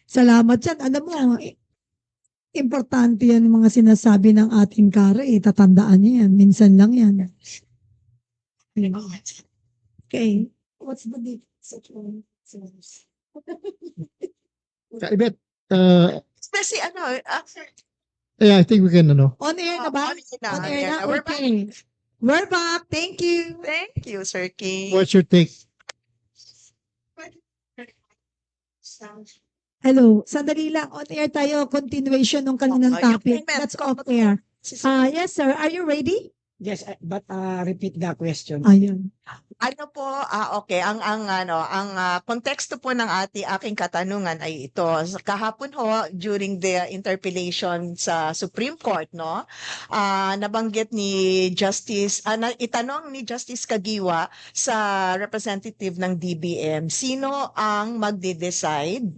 Salamat yan. Alam mo, importante yan yung mga sinasabi ng ating Kara. Tatandaan niya yan. Minsan lang yan. Okay. What's the difference? Kaibet, Especially, yeah, I think we can, On air na ba? on air na, On on air air na? na. We're Okay. We're back. Thank you. thank you, Sir King. what's your take? Hello. Sandali lang. On air tayo. Continuation ng kaninang Oh, yung topic. comment, That's off air. Yes, sir. Are you ready? Yes, but repeat the question. Ayun. Ano po, okay, ang konteksto po ng aking katanungan ay ito. Kahapon ho, during the interpellation sa Supreme Court, no, nabanggit ni itanong ni Justice Kagiwa sa representative ng DBM, sino ang magde-decide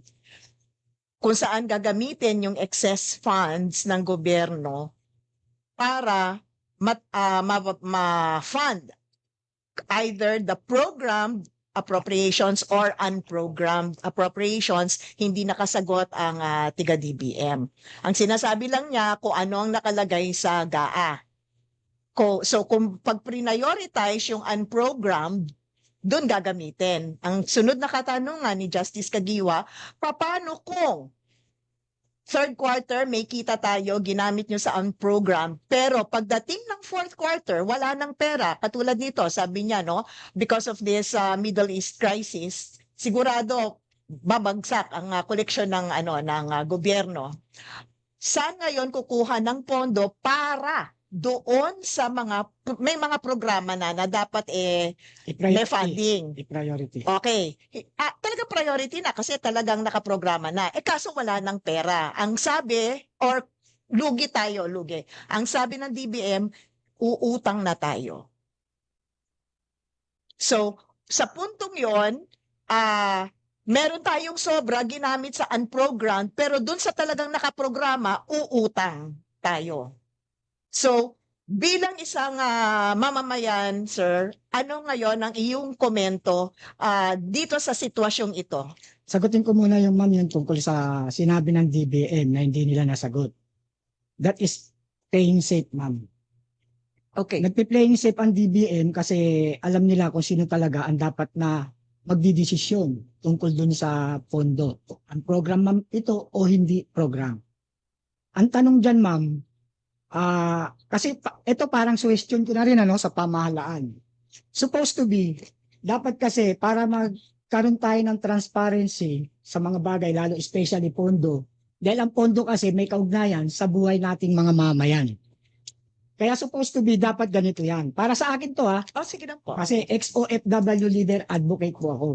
kung saan gagamitin yung excess funds ng gobyerno para ma-fund either the programmed appropriations or unprogrammed appropriations, hindi nakasagot ang tiga-DBM. Ang sinasabi lang niya kung ano ang nakalagay sa GAA. So kung pag-prioritize yung unprogrammed, doon gagamitin. Ang sunod na katanungan ni Justice Kagiwa, paano kung third quarter, may kita tayo, ginamit nyo sa program. Pero pagdating ng fourth quarter, wala nang pera. Katulad nito, sabi niya, no, because of this Middle East crisis, sigurado babagsak ang koleksyon ng gobyerno. Saan ngayon kukuha ng pondo para doon sa may mga programa na dapat may funding. I-priority. Okay. Talagang priority na kasi talagang nakaprograma na. Kaso wala ng pera. Ang sabi, or lugi. Ang sabi ng DBM, uutang na tayo. So, sa puntong yon, meron tayong sobra ginamit sa unprogrammed, pero dun sa talagang nakaprograma, uutang tayo. So, bilang isang mamamayan, sir, ano ngayon ang iyong komento dito sa sitwasyong ito? Sagutin ko muna yung ma'am yung tungkol sa sinabi ng DBM na hindi nila nasagot. That is playing safe, ma'am. Okay. Nagpi-playing safe ang DBM kasi alam nila kung sino talaga ang dapat na magdidesisyon tungkol dun sa pondo. Ang program, ma'am, ito o hindi program. Ang tanong dyan, ma'am, kasi ito parang suggestion ko na rin sa pamahalaan. Supposed to be, dapat kasi para magkaroon tayo ng transparency sa mga bagay, lalo especially pondo. Dahil ang pondo kasi may kaugnayan sa buhay nating mga mamayan. Kaya supposed to be, dapat ganito yan. Para sa akin to Sige na po. kasi ex-OFW leader advocate po ako.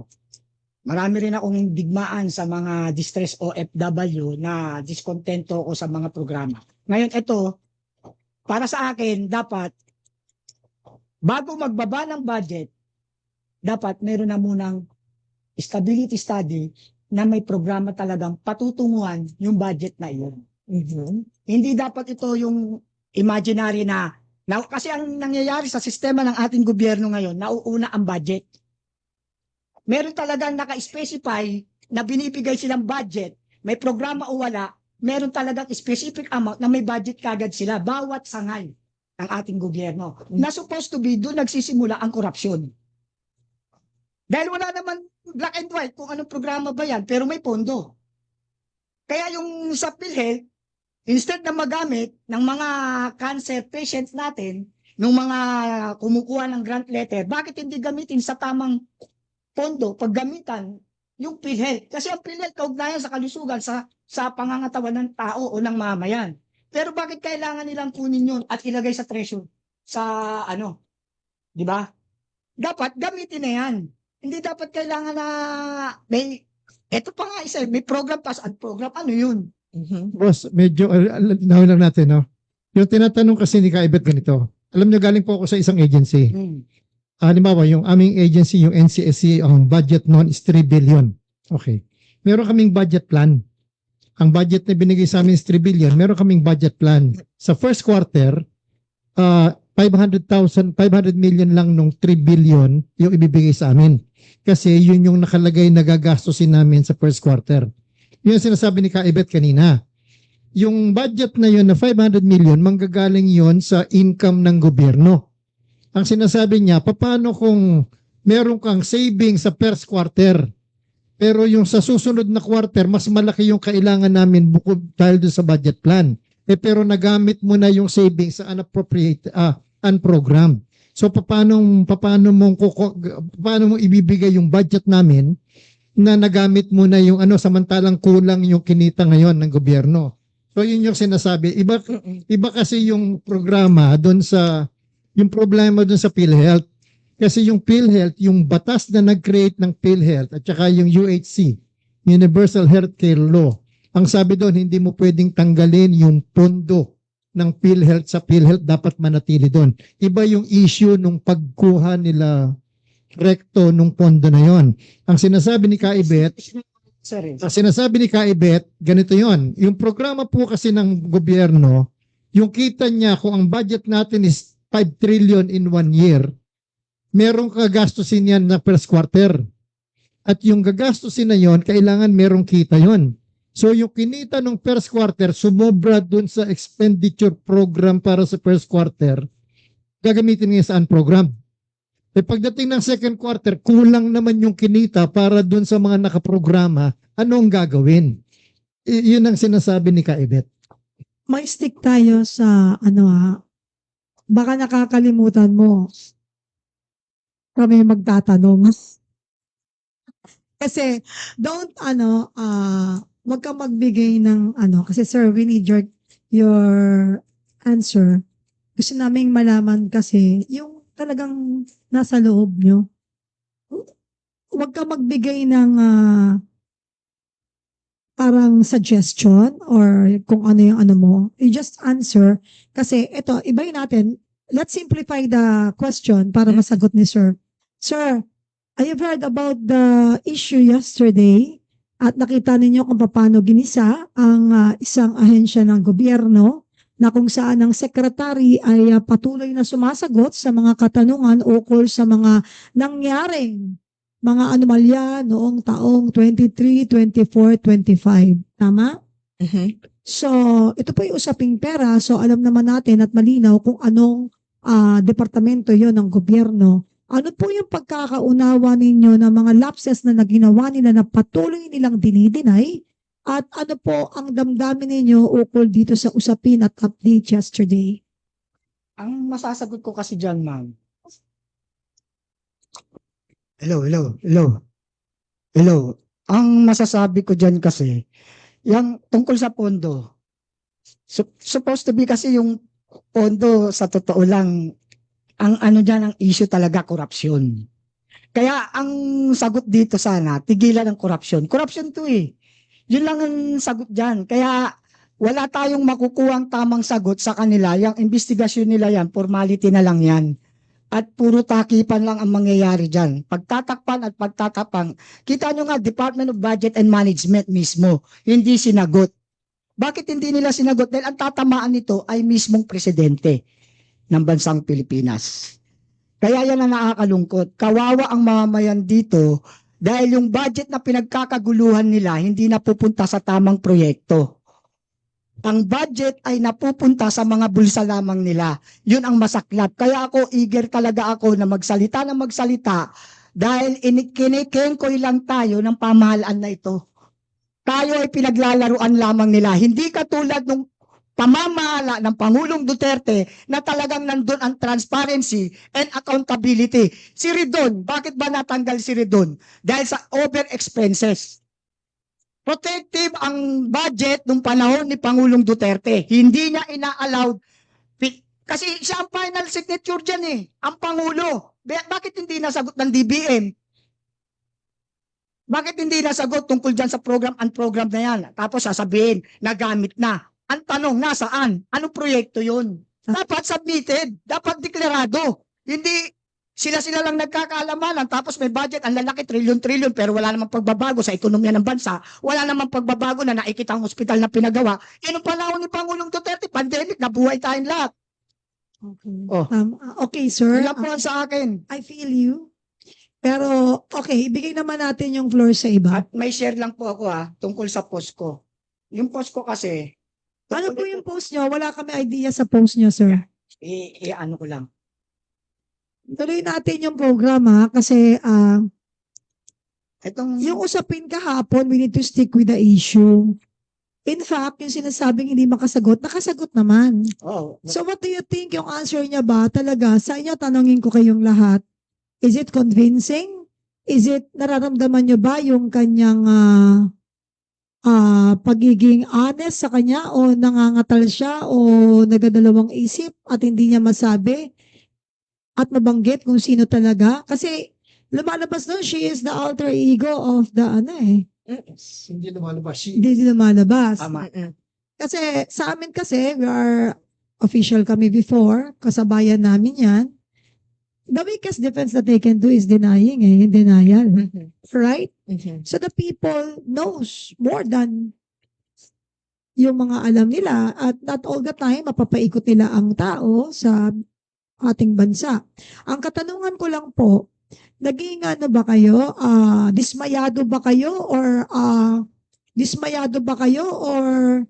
Marami rin akong digmaan sa mga distress OFW na diskontento ako sa mga programa. Ngayon ito, para sa akin, dapat, bago magbaba ng budget, dapat meron na munang stability study na may programa talagang patutunguhan yung budget na iyon. Hindi dapat ito yung imaginary na kasi ang nangyayari sa sistema ng ating gobyerno ngayon, nauuna ang budget. Meron talagang naka-specify na binibigay silang budget, may programa o wala, meron talagang specific amount na may budget kagad sila bawat sangay ng ating gobyerno. Na supposed to be doon nagsisimula ang korupsyon. Dahil wala naman black and white kung anong programa ba yan, pero may pondo. Kaya yung sa PhilHealth, instead na magamit ng mga cancer patients natin, ng mga kumukuha ng grant letter, bakit hindi gamitin sa tamang pondo, paggamitan yung PhilHealth? Kasi ang PhilHealth kaugnayan sa kalusugan, sa pangangatawan ng tao o ng mamayan. Pero bakit kailangan nilang kunin yun at ilagay sa treasure? Sa di ba? Dapat gamitin na yan. Hindi dapat kailangan na ito pa nga isa, may program tas at program, ano yun? Boss, medyo nawin lang natin, no? Yung tinatanong kasi ni Kaibet ganito. Alam nyo, galing po ako sa isang agency. Halimbawa, yung aming agency, yung NCSC, ang budget noon is 3 billion. Okay. Meron kaming budget plan. Ang budget na binigay sa amin is 3 billion. Meron kaming budget plan. Sa first quarter, 500 million lang nung 3 billion yung ibibigay sa amin. Kasi yun yung nakalagay na gagastusin namin sa first quarter. Yun ang sinasabi ni Kaibet kanina. Yung budget na yun na 500 million, manggagaling yun sa income ng gobyerno. Ang sinasabi niya, paano kung meron kang savings sa first quarter, pero yung sa susunod na quarter, mas malaki yung kailangan namin bukod dahil dun sa budget plan. Pero nagamit mo na yung savings sa unprogrammed. So paano mo ibibigay yung budget namin na nagamit mo na yung samantalang kulang yung kinita ngayon ng gobyerno. So yun yung sinasabi. Iba kasi yung programa doon yung problema doon sa PhilHealth. Kasi yung PhilHealth, yung batas na nag-create ng PhilHealth at saka yung UHC, Universal Healthcare Law, ang sabi doon, hindi mo pwedeng tanggalin yung pondo ng PhilHealth sa PhilHealth, dapat manatili doon. Iba yung issue nung pagkuha nila rekto nung pondo na yon. Ang sinasabi ni Kaibet, ganito yon. Yung programa po kasi ng gobyerno, yung kita niya kung ang budget natin is 5 trillion in 1 year, merong kagastusin yan na first quarter. At yung gagastusin na yon, kailangan merong kita yon. So yung kinita ng first quarter, sumobra dun sa expenditure program para sa first quarter, gagamitin niya sa unprogram. Pagdating ng second quarter, kulang naman yung kinita para dun sa mga nakaprograma, anong gagawin? Yun ang sinasabi ni Kaibet. May stick tayo sa baka nakakalimutan mo. Kami magtatanong. Kasi wag kang magbigay ng kasi sir, we need your answer. Gusto naming malaman kasi yung talagang nasa loob nyo. Wag kang magbigay ng parang suggestion or kung ano yung mo. You just answer. Kasi ito, ibahin natin. Let's simplify the question para masagot ni sir. Sir, I have heard about the issue yesterday at nakita ninyo kung paano ginisa ang isang ahensya ng gobyerno na kung saan ang sekretary ay patuloy na sumasagot sa mga katanungan ukol sa mga nangyaring mga anomalya noong taong 23, 24, 25. Tama? So, ito po yung usaping pera. So, alam naman natin at malinaw kung anong departamento yon ng gobyerno. Ano po yung pagkakaunawa ninyo ng mga lapses na naginawa nila na patuloy nilang dinidinay? At ano po ang damdamin ninyo ukol dito sa usapin at update yesterday? Ang masasagot ko kasi dyan, ma'am. Hello. Ang masasabi ko dyan kasi, yung tungkol sa pondo, supposed to be kasi yung pondo sa totoo lang, ang dyan, ang issue talaga, korupsyon. Kaya ang sagot dito sana, tigilan ng korupsyon. Korupsyon to eh. Yun lang ang sagot dyan. Kaya wala tayong makukuhang tamang sagot sa kanila. Yung investigasyon nila yan, formality na lang yan. At puro takipan lang ang mangyayari dyan. Pagtatakpan at pagtatapang. Kita nyo nga, Department of Budget and Management mismo, hindi sinagot. Bakit hindi nila sinagot? Dahil ang tatamaan nito ay mismong presidente ng bansang Pilipinas. Kaya yan ang nakakalungkot. Kawawa ang mamamayan dito dahil yung budget na pinagkakaguluhan nila hindi napupunta sa tamang proyekto. Ang budget ay napupunta sa mga bulsa lamang nila. Yun ang masaklap. Kaya ako, eager talaga ako na magsalita dahil kinikengkoy lang tayo ng pamahalaan na ito. Tayo ay pinaglalaruan lamang nila. Hindi katulad nung pamamahala ng Pangulong Duterte na talagang nandun ang transparency and accountability. Si Ridon, bakit ba natanggal si Ridon? Dahil sa over expenses. Protective ang budget nung panahon ni Pangulong Duterte. Hindi niya ina-allowed. Kasi siya ang final signature dyan eh. Ang Pangulo. Bakit hindi nasagot ng DBM? Bakit hindi nasagot tungkol dyan sa program and program na yan? Tapos sasabihin, nagamit na. Ang tanong, nasaan? Anong proyekto yun? Dapat submitted. Dapat deklarado. Hindi sila lang nagkakaalamanan tapos may budget, ang lalaki, trilyon-trilyon, pero wala namang pagbabago sa ekonomiya ng bansa. Wala namang pagbabago na nakikita ang ospital na pinagawa. Yan ang panahon ni Pangulong Duterte, pandemic, nabuhay tayong lahat. Okay. Oh. Okay, sir. Wala po sa akin. I feel you. Pero, okay, ibigay naman natin yung floor sa iba. At may share lang po ako tungkol sa post ko. Yung post ko kasi, Ano po yung post nyo? Wala kami idea sa post nyo, sir. ano ko lang. Tuloy natin yung program, ha? Kasi, Itong, yung usapin kahapon, we need to stick with the issue. In fact, yung sinasabing hindi makasagot, nakasagot naman. oh, So what do you think yung answer niya ba talaga? Sa inyo, tanongin ko kayong lahat. Is it convincing? Is it, nararamdaman niyo ba yung kanyang pagiging honest sa kanya o nangangatal siya o nagdadalawang isip at hindi niya masabi at mabanggit kung sino talaga? Kasi lumalabas doon, she is the alter ego of the Hindi lumalabas. hindi lumalabas. tama. Kasi sa amin kasi, we are official kami before, kasabayan namin yan. The weakest defense that they can do is denying denial. Right? So the people knows more than yung mga alam nila at not all the time mapapaikot nila ang tao sa ating bansa. Ang katanungan ko lang po, naging ano ba kayo? Dismayado ba kayo or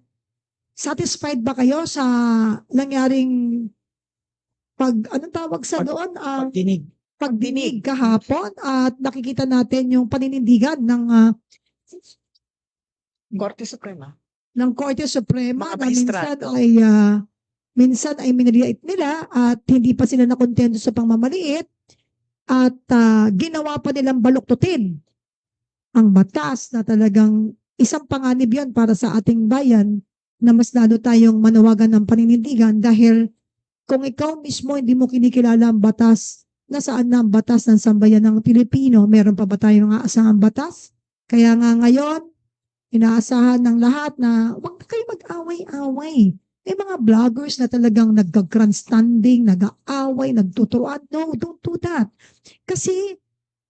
satisfied ba kayo sa nangyaring anong tawag sa doon? Pagdinig. Pagdinig kahapon at nakikita natin yung paninindigan ng Korte Suprema. Korte Suprema Mga na maestrado. minsan ay miniliit nila at hindi pa sila nakontento sa pangmamaliit at ginawa pa nilang baluktutin ang batas na talagang isang panganib yan para sa ating bayan na mas lalo tayong manawagan ng paninindigan dahil kung ikaw mismo hindi mo kinikilala ang batas, nasaan na ang batas ng sambayan ng Pilipino? Meron pa ba tayong aasahang batas? Kaya nga ngayon, inaasahan ng lahat na huwag na kayo mag-away-away. May mga vloggers na talagang nag-grandstanding, nag-aaway, nagtuturuan. No, don't do that. Kasi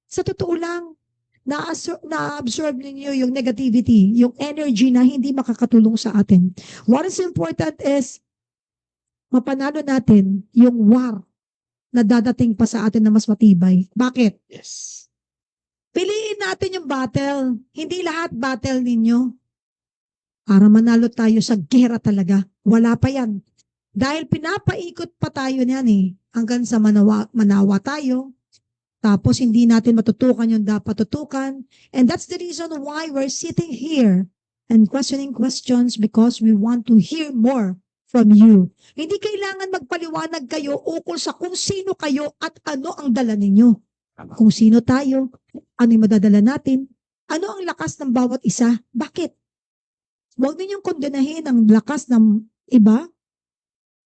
sa totoo lang, na-absorb ninyo yung negativity, yung energy na hindi makakatulong sa atin. What is important is mapanalo natin yung war na dadating pa sa atin na mas matibay. Bakit? Yes. Piliin natin yung battle. Hindi lahat battle ninyo. Para manalo tayo sa gera talaga. Wala pa yan. Dahil pinapaikot pa tayo niyan hanggang sa manawa tayo. Tapos hindi natin matutukan yung dapat tutukan. And that's the reason why we're sitting here and questioning questions because we want to hear more from you. Hindi kailangan magpaliwanag kayo ukol sa kung sino kayo at ano ang dala ninyo. Kung sino tayo, ano yung madadala natin, ano ang lakas ng bawat isa, bakit? Huwag ninyong kondenahin ang lakas ng iba,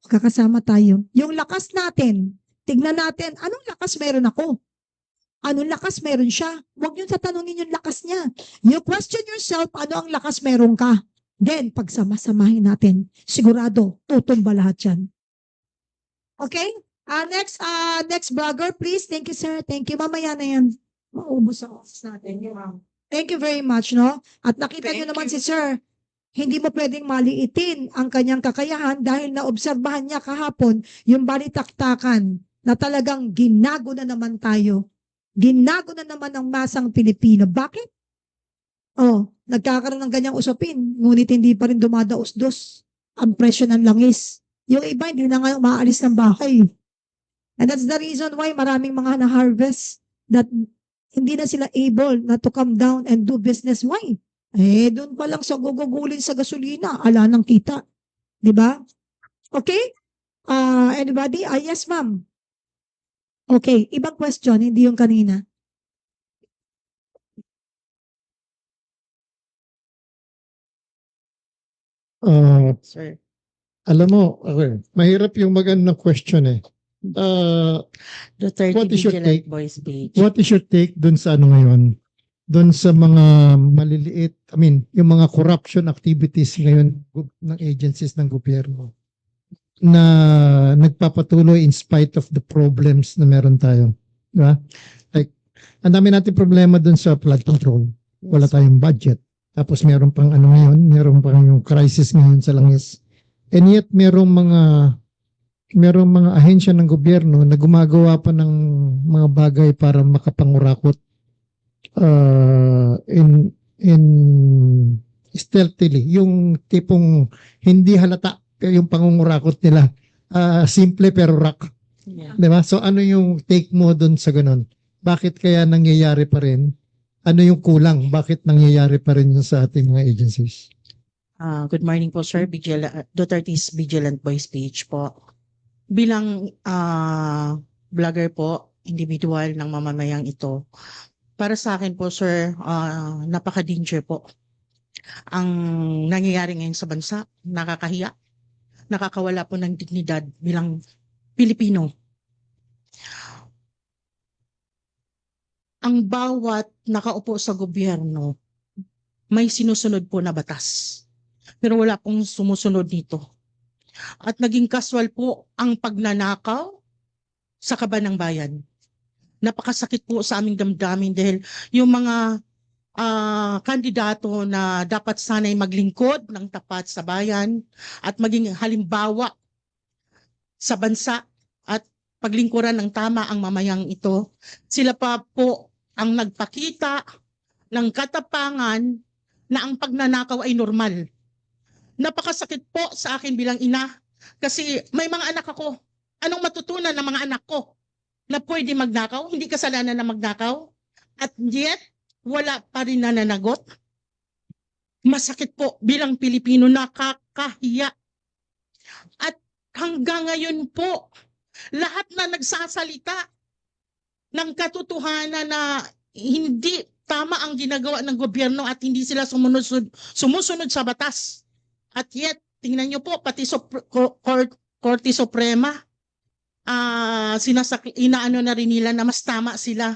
kakasama tayo. Yung lakas natin, tignan natin, anong lakas meron ako? Anong lakas meron siya? Huwag niyong tatanungin yung lakas niya. You question yourself, ano ang lakas meron ka? Then, pagsama-samahin natin, sigurado, tutumba lahat yan. Okay? Next vlogger, please. Thank you, sir. Thank you. Mamaya na yan. Maubos ang office natin. Thank you very much, no? At nakita niyo naman si sir, hindi mo pwedeng maliitin ang kanyang kakayahan dahil naobserbahan niya kahapon yung balitaktakan na talagang ginago na naman tayo. Ginago na naman ang masang Pilipino. Bakit? Nagkakaroon ng ganyang usapin, ngunit hindi pa rin dumadaos-dos ang presyo ng langis. Yung iba, hindi na nga maalis ng bahay. And that's the reason why maraming mga na-harvest that hindi na sila able na to come down and do business. Why? Doon pa lang sa gugugulin sa gasolina, ala nang kita. Diba? Okay? Anybody? Yes, ma'am. Okay, ibang question, hindi yung kanina. Sir. Alam mo, mahirap yung ng question The 30 What is your Vigilant take? Boys page. What is your take dun sa ngayon? Dun sa mga maliliit, yung mga corruption activities ngayon ng agencies ng gobyerno na nagpapatuloy in spite of the problems na meron tayo. Diba? Like, ang dami natin problema dun sa flood control. Wala tayong budget. Tapos meron pang ngayon, meron pang yung crisis ngayon sa langis. And yet merong mga merong mga ahensya ng gobyerno na gumagawa pa ng mga bagay para makapangurakot in stealthily, yung tipong hindi halata yung pangungurakot nila. Simple pero rock. Yeah. Di ba? So ano yung take mo dun sa ganun? Bakit kaya nangyayari pa rin? Ano yung kulang? Bakit nangyayari pa rin yun sa ating mga agencies? Good morning po, sir. Duterte's Vigilant Voice page po. Bilang vlogger po, individual ng mamamayang ito, para sa akin po, sir, napaka-danger po. Ang nangyayari ngayon sa bansa, nakakahiya, nakakawala po ng dignidad bilang Pilipino. Ang bawat nakaupo sa gobyerno, may sinusunod po na batas. Pero wala pong sumusunod dito. At naging casual po ang pagnanakaw sa kaban ng bayan. Napakasakit po sa aming damdamin dahil yung mga kandidato na dapat sana'y maglingkod ng tapat sa bayan at maging halimbawa sa bansa at paglingkuran ng tama ang mamayang ito, sila pa po ang nagpakita ng katapangan na ang pagnanakaw ay normal. Napakasakit po sa akin bilang ina kasi may mga anak ako. Anong matutunan ng mga anak ko na pwede magnakaw? Hindi kasalanan na magnakaw? At yet, wala pa rin nananagot? Masakit po bilang Pilipino, nakakahiya. At hanggang ngayon po, lahat na nagsasalita ng katotohanan na hindi tama ang ginagawa ng gobyerno at hindi sila sumusunod sa batas. At yet, tingnan nyo po, pati Korte Suprema, inaano na rin nila na mas tama sila.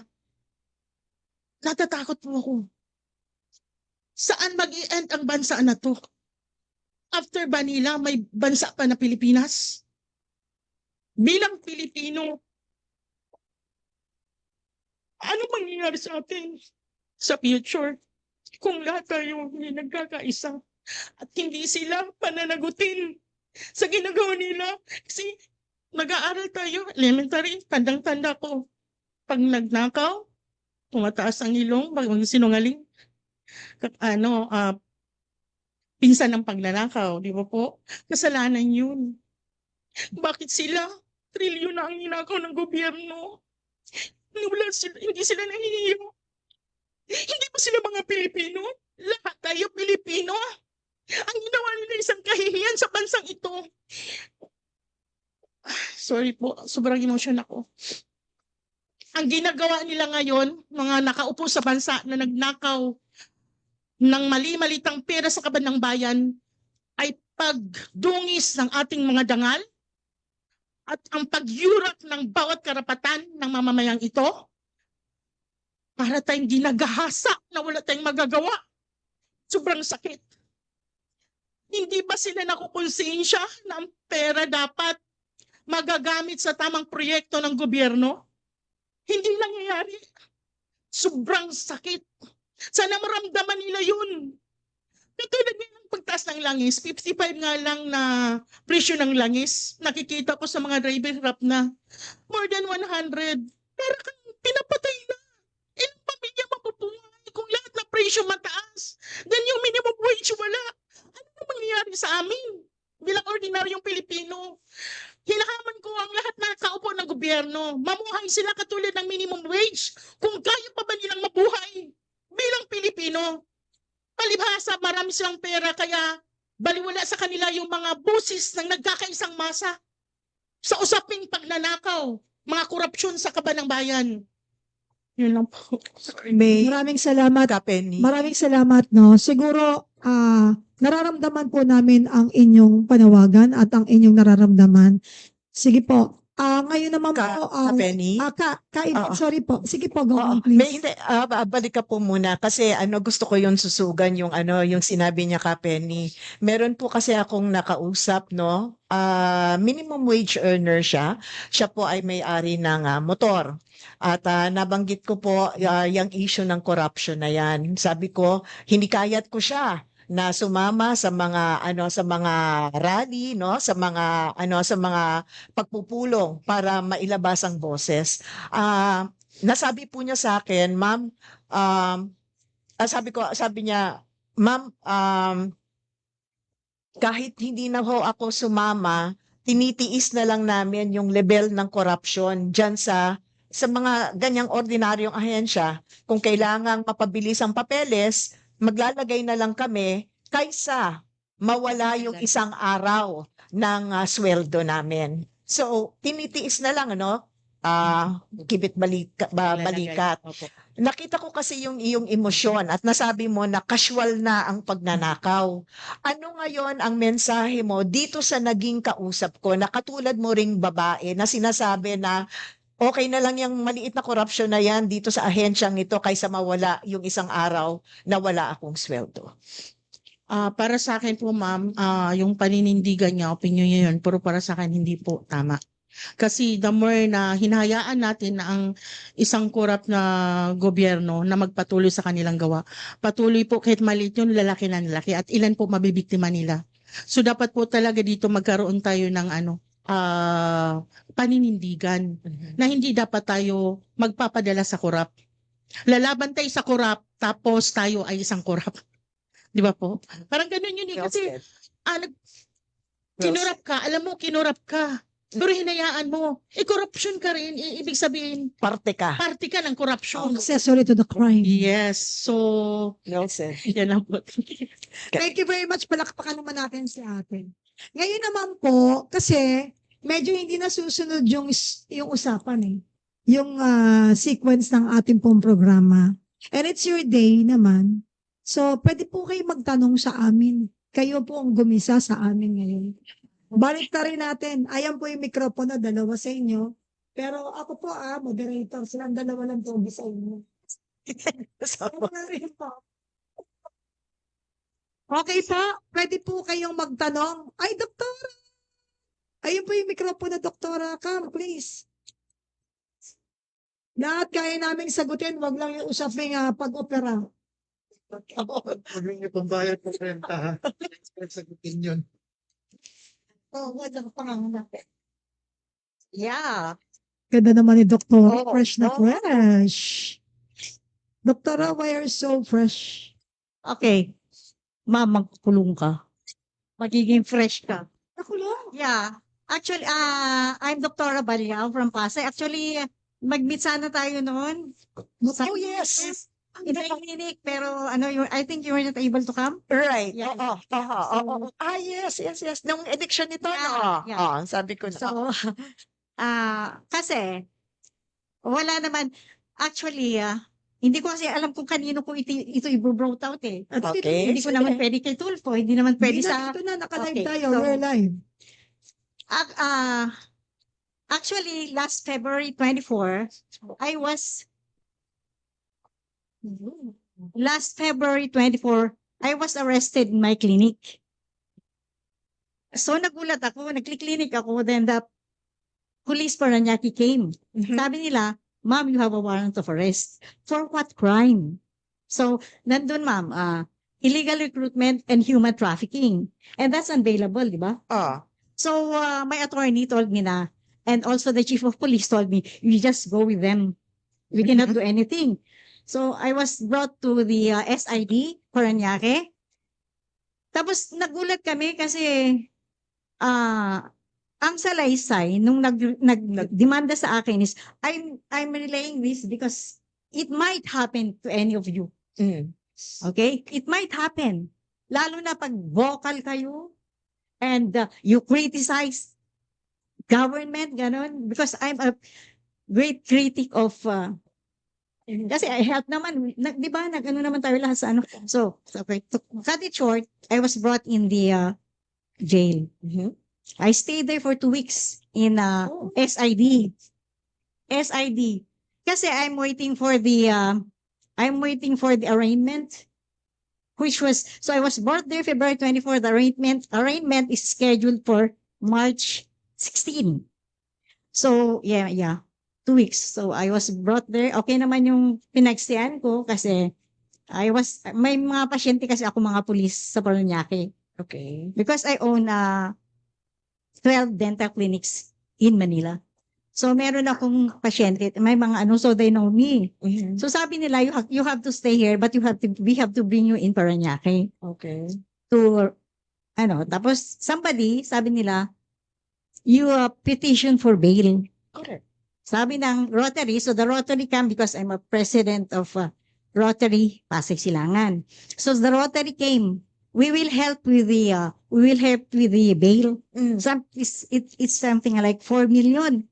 Natatakot po ako. Saan mag-i-end ang bansa na to? After ba nila, may bansa pa na Pilipinas? Bilang Pilipino, ano mangyayari sa atin sa future kung lahat tayo hindi nagkakaisa at hindi sila pananagutin sa ginagawa nila? Kasi nag-aaral tayo, elementary, tandang-tanda ko. Pag nagnakaw, tumataas ang ilong, pag sinungaling, pinsan ng pagnanakaw, di ba po? Kasalanan yun. Bakit sila? Trilyon na ang ninakaw ng gobyerno. Hindi sila nahihiyo. Hindi ba sila mga Pilipino? Lahat tayo Pilipino. Ang ginawa nila isang kahihiyan sa bansang ito. Sorry po, sobrang emotion ako. Ang ginagawa nila ngayon, mga nakaupo sa bansa na nagnakaw ng mali-malitang pera sa kaban ng bayan, ay pagdungis ng ating mga dangal at ang pagyurak ng bawat karapatan ng mamamayang ito para tayong ginagahasa na wala tayong magagawa. Sobrang sakit. Hindi ba sila nakukonsensya na ang pera dapat magagamit sa tamang proyekto ng gobyerno? Hindi nangyayari. Sobrang sakit. Sana maramdaman nila yun. Katulad ng pagtaas ng langis, 55 nga lang na presyo ng langis. Nakikita ko sa mga driver rap na more than 100. Pero kang pinapatay na. Ilang pamilya mapupuhay kung lahat na presyo mataas. Then yung minimum wage wala. Ano na mangyayari sa amin? Bilang ordinaryong Pilipino, hinahaman ko ang lahat na kaupo ng gobyerno. Mamuhay sila katulad ng minimum wage. Kung kaya pa ba nilang mabuhay bilang Pilipino. Palibhasa, marami silang pera kaya baliwala sa kanila yung mga busis ng nagkakaisang masa sa usaping pagnanakaw, mga korupsyon sa kaban ng bayan. Yun lang po. Maraming salamat. Kapenny. Maraming salamat, no. Siguro, nararamdaman po namin ang inyong panawagan at ang inyong nararamdaman. Sige po. Ngayon naman po, Kapenny. Oo. sorry po. Sige po, go Oo, on, please. hindi, balik ka po muna kasi gusto ko yung susugan yung yung sinabi niya ka Penny. Meron po kasi akong nakausap no, minimum wage earner siya. Siya po ay may-ari ng motor. At nabanggit ko po yung issue ng corruption na yan. Sabi ko, hindi kayat ko siya na sumama sa mga sa mga rally, no, sa mga pagpupulong para mailabas ang boses. Nasabi po niya sa akin, ma'am, sabi niya, ma'am, kahit hindi na ho ako sumama, tinitiis na lang namin yung level ng corruption dyan sa mga ganyang ordinaryong ahensya. Kung kailangang mapabilis ang papeles, maglalagay na lang kami kaysa mawala yung isang araw ng sweldo namin. So, tinitiis na lang, ano? Kibit balikat. Opo. Nakita ko kasi yung iyong emosyon at nasabi mo na casual na ang pagnanakaw. Ano ngayon ang mensahe mo dito sa naging kausap ko na katulad mo ring babae na sinasabi na okay na lang yung maliit na korupsyon na yan dito sa ahensyang ito kaysa mawala yung isang araw na wala akong sweldo? Para sa akin po, ma'am, yung paninindigan niya, opinion niya yun, pero para sa akin hindi po tama. Kasi the more na hinahayaan natin na ang isang korap na gobyerno na magpatuloy sa kanilang gawa, patuloy po kahit maliit yun, lalaki na lalaki, at ilan po mabibiktima nila. So dapat po talaga dito magkaroon tayo ng paninindigan na hindi dapat tayo magpapadala sa korap. Lalaban tayo sa korap, tapos tayo ay isang korap. Di ba po? Parang ganun yun eh. Well Kasi said. kinurap ka, alam mo, kinurap ka. Pero hinayaan mo, corruption ka rin, ibig sabihin, Parte ka. party ka ng corruption. Accessory to the crime. Yes, so, Well said. yan lang po. Thank you very much. Palakpakan naman natin si ate. Ngayon naman po, kasi medyo hindi nasusunod yung usapan eh. Yung sequence ng ating pong programa. And it's your day naman. So, pwede po kayo magtanong sa amin. Kayo po ang gumisa sa amin ngayon. Balik na rin natin. Ayan po yung mikropono, dalawa sa inyo. Pero ako po moderator. Silang dalawa lang po sa inyo. Ako na rin po. Okay po, pwede po kayong magtanong. Ay, doktora! Ayun po yung mikropono, doktora. Come, please. Lahat kaya naming sagutin, wag lang yung usaping pag-opera. Huwag yung pambayad ng renta, ha? Sagutin yun. Wag lang panganganak. Yeah. Ganda naman ni doktora, Oo, fresh na oo. fresh. Doktora, why are you so fresh? Okay. Ma'am, magkulong ka. Magiging fresh ka. Nakulong. Yeah. Actually, I'm Dr. Baliao from Pasay. Actually, mag-meet sana tayo noon. Oh, yes. In the clinic, pero I think you were not able to come. Right. Yeah. Oo. Yes. Nung election nito, Yeah, no? yeah. Sabi ko na. So, kasi, wala naman, actually, hindi ko kasi alam kung kanino ko ito i-brought out eh. At Okay. Hindi ko naman pwede kay Tulfo, hindi naman pwede sa... Ito na, naka-live Okay, tayo. so- We're live. Actually, last February 24, I was arrested in my clinic. So nagulat ako, nagkli-clinic ako, then the police Paranaque came. Sabi nila, ma'am, you have a warrant of arrest. For what crime? So, nandun ma'am, illegal recruitment and human trafficking. And that's unbailable, di ba? So, my attorney told me na, and also the chief of police told me, you just go with them. We cannot do anything. So, I was brought to the SID, Paranaque. Tapos, nagulat kami kasi, ang salaysay, nung nagdemanda sa akin is, I'm relaying this because it might happen to any of you. Okay? It might happen. Lalo na pag vocal kayo, and you criticize government, ganon. Because I'm a great critic of, kasi I help naman, di ba, nag-ano naman tayo lahat sa ano. So, okay, to cut it short, I was brought in the jail. I stayed there for 2 weeks in SID. Kasi I'm waiting for the arraignment. So I was brought there February 24. The arraignment is scheduled for March 16. So, yeah, 2 weeks. So I was brought there. Okay naman yung pinagstian ko kasi may mga pasyente kasi ako mga pulis sa Paranaque. Okay. Because I own 12 dental clinics in Manila. So meron akong pasyente, may mga so they know me. Mhm. So sabi nila, you have to stay here, but we have to bring you in Paranaque Okay. to, tapos sabi nila, you petition for bail. Correct. Sabi ng Rotary, so the Rotary came because I'm a president of Rotary Pasig Silangan. So the Rotary came. We will help with the bail. Mm. It's something like 4 million.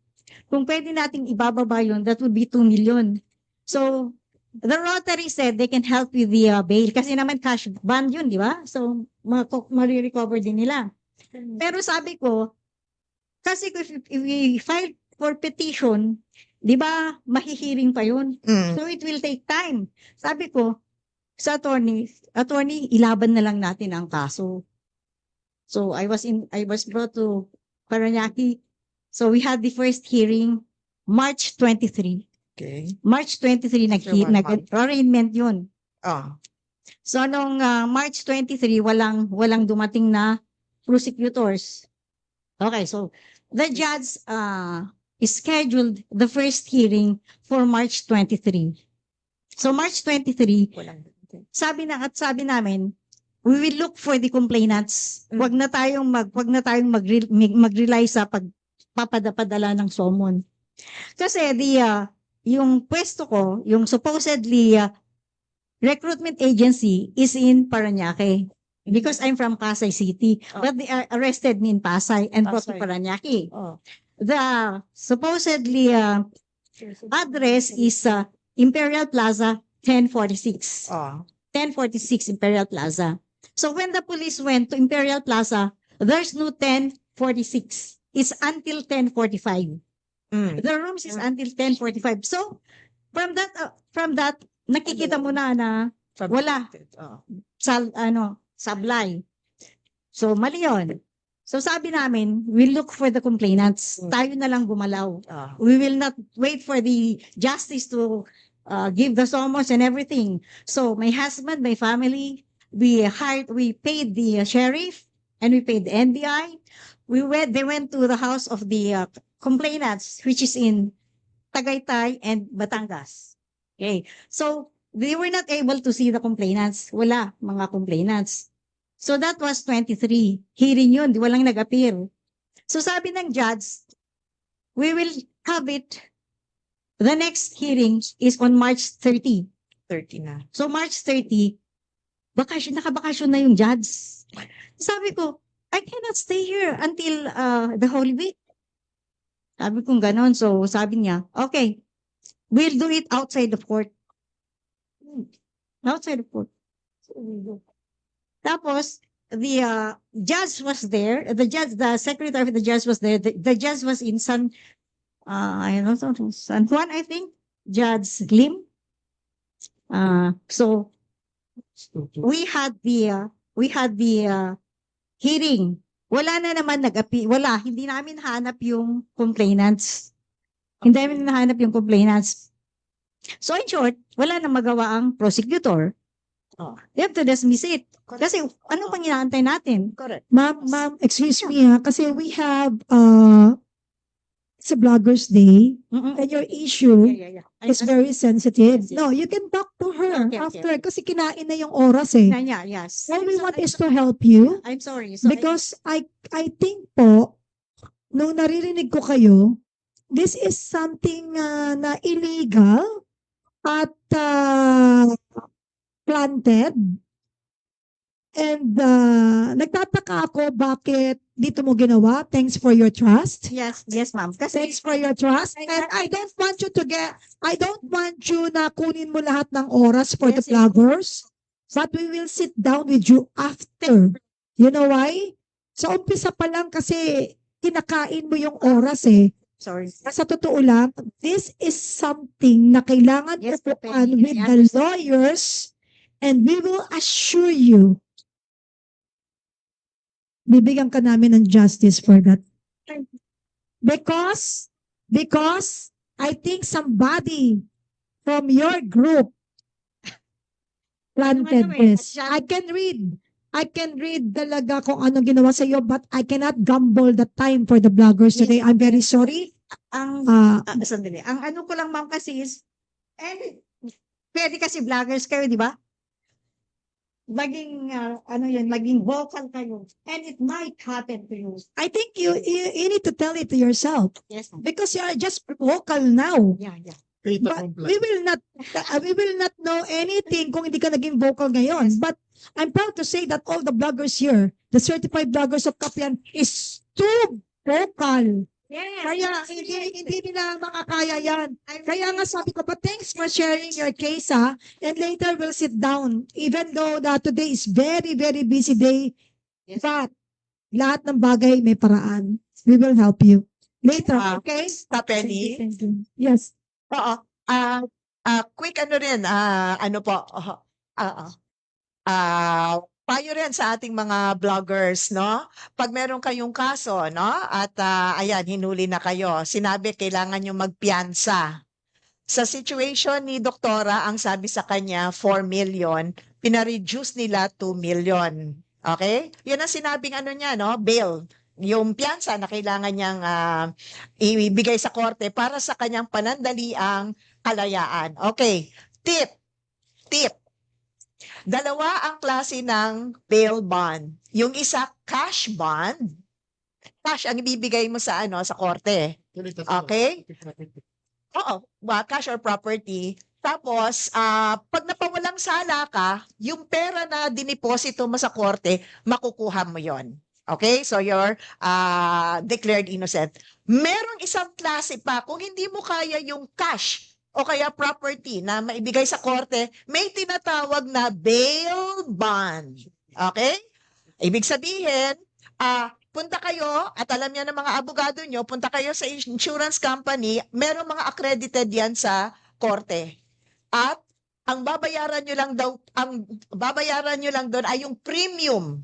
Kung pwede nating ibababa yun, that would be 2 million. So the Rotary said they can help with the bail kasi naman cash bond yun, di ba? So marirecover din nila. Pero sabi ko, kasi if we file for petition, di ba, mahihiring pa yun. Mm. So it will take time. Sabi ko, sa attorney, ilaban na lang natin ang kaso. So I was brought to Paranaque. So we had the first hearing March 23. Okay. March 23 After 1 month. nag-arraignment yun. Ah. So nung March 23 walang dumating na prosecutors. Okay, so the judge scheduled the first hearing for March 23. So March 23, Walang. sabi namin, we will look for the complainants. Mm. Wag na tayong mag-rely sa pagpapadala ng summon. Kasi yung pwesto ko, yung supposedly recruitment agency is in Paranaque. Because I'm from Pasay City. Oh. But they arrested me in Pasay and brought to Pasay. Paranaque. Oh. The supposedly address is Imperial Plaza 1046. Ah. 1046 Imperial Plaza. So when the police went to Imperial Plaza, there's no 1046. It's until 1045. Mm. The rooms is until 1045. So from that nakikita mo na wala. Ah. Sablay. So mali yun. So sabi namin, we look for the complainants. Tayo na lang gumalaw. Ah. We will not wait for the justice to give the summons and everything. So my husband, my family, we paid the sheriff and we paid the NBI. They went to the house of the complainants, which is in Tagaytay and Batangas. Okay. So they were not able to see the complainants. Wala mga complainants. So that was 23. Hearing yun, walang nag-appear. So sabi ng judge, we will have it. The next hearing is on March 30. 30 na. So March 30, nakabakasyon na yung judge. Sabi ko, I cannot stay here until the Holy Week. Sabi kong ganon. So sabi niya, okay, we'll do it outside the court. Outside the court. Tapos, the judge was there. The secretary of the judge was there. The judge was in San Juan, I think. Judge Lim. So we had the hearing. Wala na naman wala. Hindi namin hanap yung complainants. Hindi namin nahanap yung complainants. So in short, wala na magawa ang prosecutor. Oh. They have to dismiss it. Kasi anong pang inaantay natin? Correct. Ma'am, excuse me kasi we have it's a Bloggers Day Mm-mm. and your issue Yeah. is very sensitive. Yes. No, you can talk to her Okay. after kasi kinain na yung oras eh. Yes. All we want is to help you I'm sorry. So because I think po nung naririnig ko kayo, this is something na illegal at planted. And nagtataka ako bakit dito mo ginawa. Thanks for your trust. yes, ma'am. Kasi Thanks for your trust. And I don't want you na kunin mo lahat ng oras for the Yes, vloggers. But we will sit down with you after. You know why? Sa umpisa pa lang kasi kinakain mo yung oras eh. sorry. Sa totoo lang, this is something na kailangan Yes, upuan Pepe, with I the understand. lawyers and we will assure you bibigyan ka namin ng justice for that. Because I think somebody from your group planted Ano eh, this. I can read talaga kung anong ginawa sa iyo, but I cannot gamble the time for the bloggers today. I'm very sorry. Ang sandali. Ang ano ko lang ma'am kasi is, pwede kasi vloggers kayo, di ba? Maging, maging vocal kayo. And it might happen to you. I think you need to tell it to yourself Yes, ma'am. because you are just vocal now. Yeah. But we will not know anything kung hindi ka naging vocal ngayon. But I'm proud to say that all the bloggers here, the certified bloggers of Kapian, is too vocal. Yes. Kaya hindi nila makakaya yan. Kaya nga sabi ko, but thanks for sharing your case, ha? And later we'll sit down. Even though that today is very, very busy day. Yes. But lahat ng bagay may paraan. We will help you. Later, okay? Kapeli? Thank you. Yes. Oo. Quick ano rin, ano po, payo rin sa ating mga vloggers, no? Pag meron kayong kaso, no? At ayan, hinuli na kayo. Sinabi, kailangan nyo magpiyansa. Sa situation ni Doktora, ang sabi sa kanya, 4 million, pinareduce nila 2 million. Okay? Yun ang sinabing ano niya, no? Bail. Yung piyansa na kailangan niyang ibigay sa korte para sa kanyang panandaliang kalayaan. Okay. Tip. Dalawa ang klase ng bail bond. Yung isa, cash bond. Cash ang ibibigay mo sa sa korte. Okay? Oo, cash or property. Tapos, pag napawalang sala ka, yung pera na diniposito mo sa korte, makukuha mo yon. Okay? So, you're declared innocent. Merong isang klase pa, kung hindi mo kaya yung cash o kaya property na maibigay sa korte, may tinatawag na bail bond. Okay? Ibig sabihin, punta kayo, at alam niya ng mga abogado nyo, punta kayo sa insurance company, merong mga accredited yan sa korte. At ang babayaran nyo lang doon ay yung premium.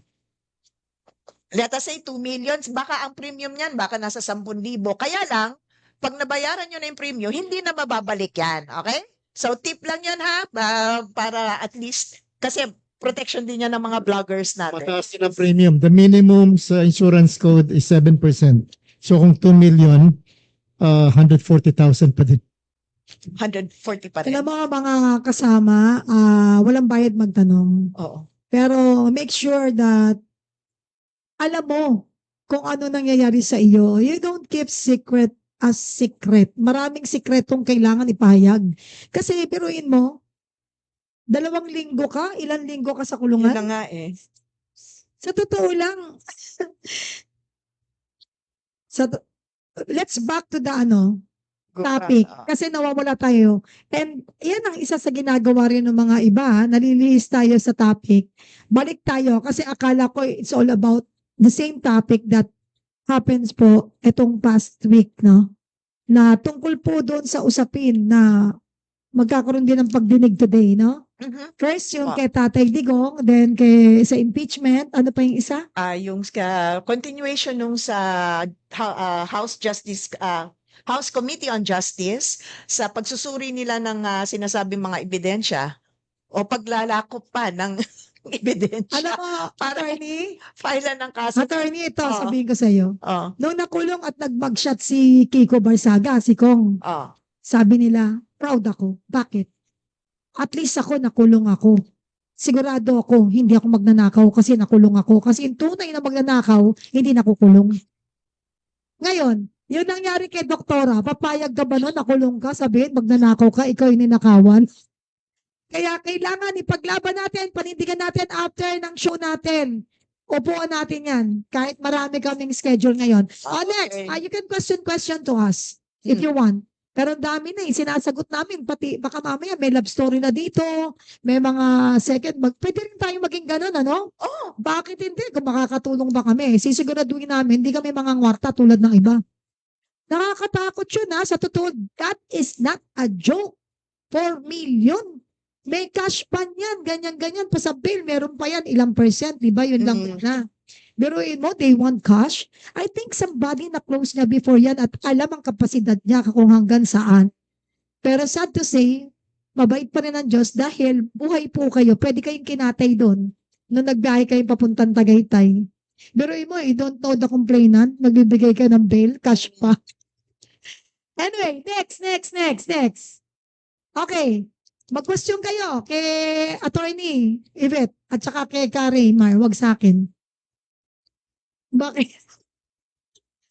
Let us say 2 million, baka ang premium niyan, baka nasa 10,000. Kaya lang, pag nabayaran nyo na yung premium, hindi na mababalik yan. Okay? So, tip lang yan ha, para at least, kasi protection din yan ng mga vloggers natin. Mataas din ang premium. The minimum sa insurance code is 7%. So kung 2 million, 140,000 pa din. 140 pa rin. Alam mo mga kasama, walang bayad magtanong. Oo. Pero make sure that alam mo kung ano nangyayari sa iyo. You don't keep secret as secret. Maraming sikretong kailangan ipahayag. Kasi biruin mo, 2 linggo ka, ilang linggo ka sa Yun kulungan? na nga eh. Sa totoo lang. Let's back to the topic. Kasi nawawala tayo. And yan ang isa sa ginagawa rin ng mga iba. Nalilihis tayo sa topic. Balik tayo kasi akala ko it's all about the same topic that happens po itong past week, no? Na tungkol po doon sa usapin na magkakaroon din ng pagdinig today, no? First, yung kay Tatay Digong, then sa impeachment, ano pa yung isa? Yung continuation nung sa House Committee on Justice sa pagsusuri nila ng sinasabing mga ebidensya o paglalakop pa ng ebidensya. Alam mo, Para attorney, file ng kaso. attorney, ito, Oo. sabihin ko sa iyo. Oh, Nung nakulong at nag-mugshot si Kiko Barsaga, si Kong, sabi nila, proud ako. Bakit? At least ako, nakulong ako. Sigurado ako, hindi ako magnanakaw kasi nakulong ako. Kasi yung tunay na magnanakaw, hindi nakukulong. Ngayon, yun nangyari kay Doktora, papayag ka ba nun, nakulong ka, sabihin, magnanakaw ka, ikaw yung ninakawan. Kaya kailangan ipaglaban natin, panindigan natin after ng show natin. Upuan natin yan, kahit marami kaming schedule ngayon. Next, you can question to us if you want. Pero ang dami na sinasagot namin, pati baka mamaya may love story na dito, may mga pwede rin tayo maging ganun, ano? Bakit hindi? Kung makakatulong ba kami, sisiguraduhin namin, hindi kami mga ngwarta tulad ng iba. Nakakatakot yun sa totoo, that is not a joke. 4 million. May cash pan yan, ganyan-ganyan, pa sa bill, meron pa yan, ilang percent, di ba? Yun lang na. Biruin mo, they want cash. I think somebody na close niya before yan at alam ang kapasidad niya kung hanggang saan. Pero sad to say, mabait pa rin ang Diyos dahil buhay po kayo. Pwede kayong kinatay doon nung nagbiyahe kayong papuntang Tagaytay. Pero mo, you don't know the complainant, nagbibigay ka ng bail, cash pa. Anyway, next. Okay, mag-question kayo kay Attorney Yvette at saka kay Kari Mar, wag sa akin. Bakit?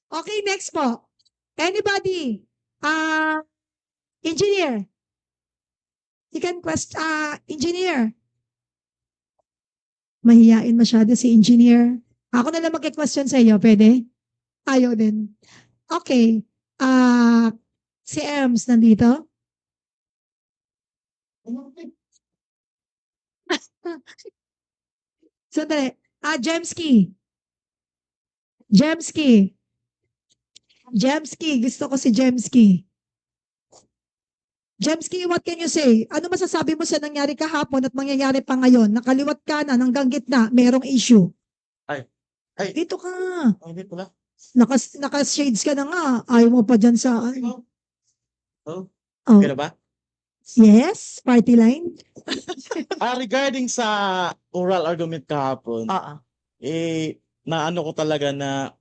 Okay, next po. Anybody? Engineer. Second question, engineer. Mahiyain masyado si engineer. Ako na lang mag-question sa iyo, pwede? Ayaw din. Okay. Si Ems nandito? Sandali. Jemski. Gusto ko si Jemski. Jemski, what can you say? Ano masasabi mo sa nangyari kahapon at mangyayari pa ngayon? Nakaliwat kanan hanggang gitna, merong issue. Ay. Dito ka. Hindi pala. Naka-shades ka na nga. Ayaw mo pa dyan sa... Oh. Oh. Kaya ba? Yes, party line. Regarding sa oral argument kahapon, naano ko talaga na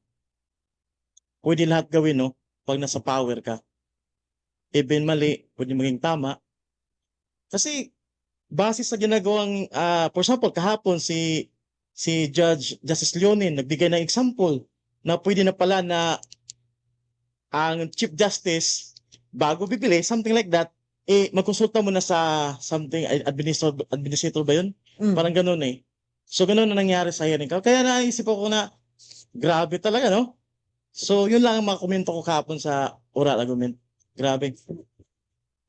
pwede lahat gawin, no? Pag nasa power ka. Even mali, pwede maging tama. Kasi, base sa ginagawang, for example, kahapon si Justice Leonin nagbigay ng example na pwede na pala na ang Chief Justice, bago bibili, something like that, magkonsulta mo na sa something, administrator ba yun? Parang ganun eh. So, ganun na nangyari sa hearing ka. Kaya naisip ko na, grabe talaga, no? So, yun lang ang mga komento ko kahapon sa oral argument. Grabe.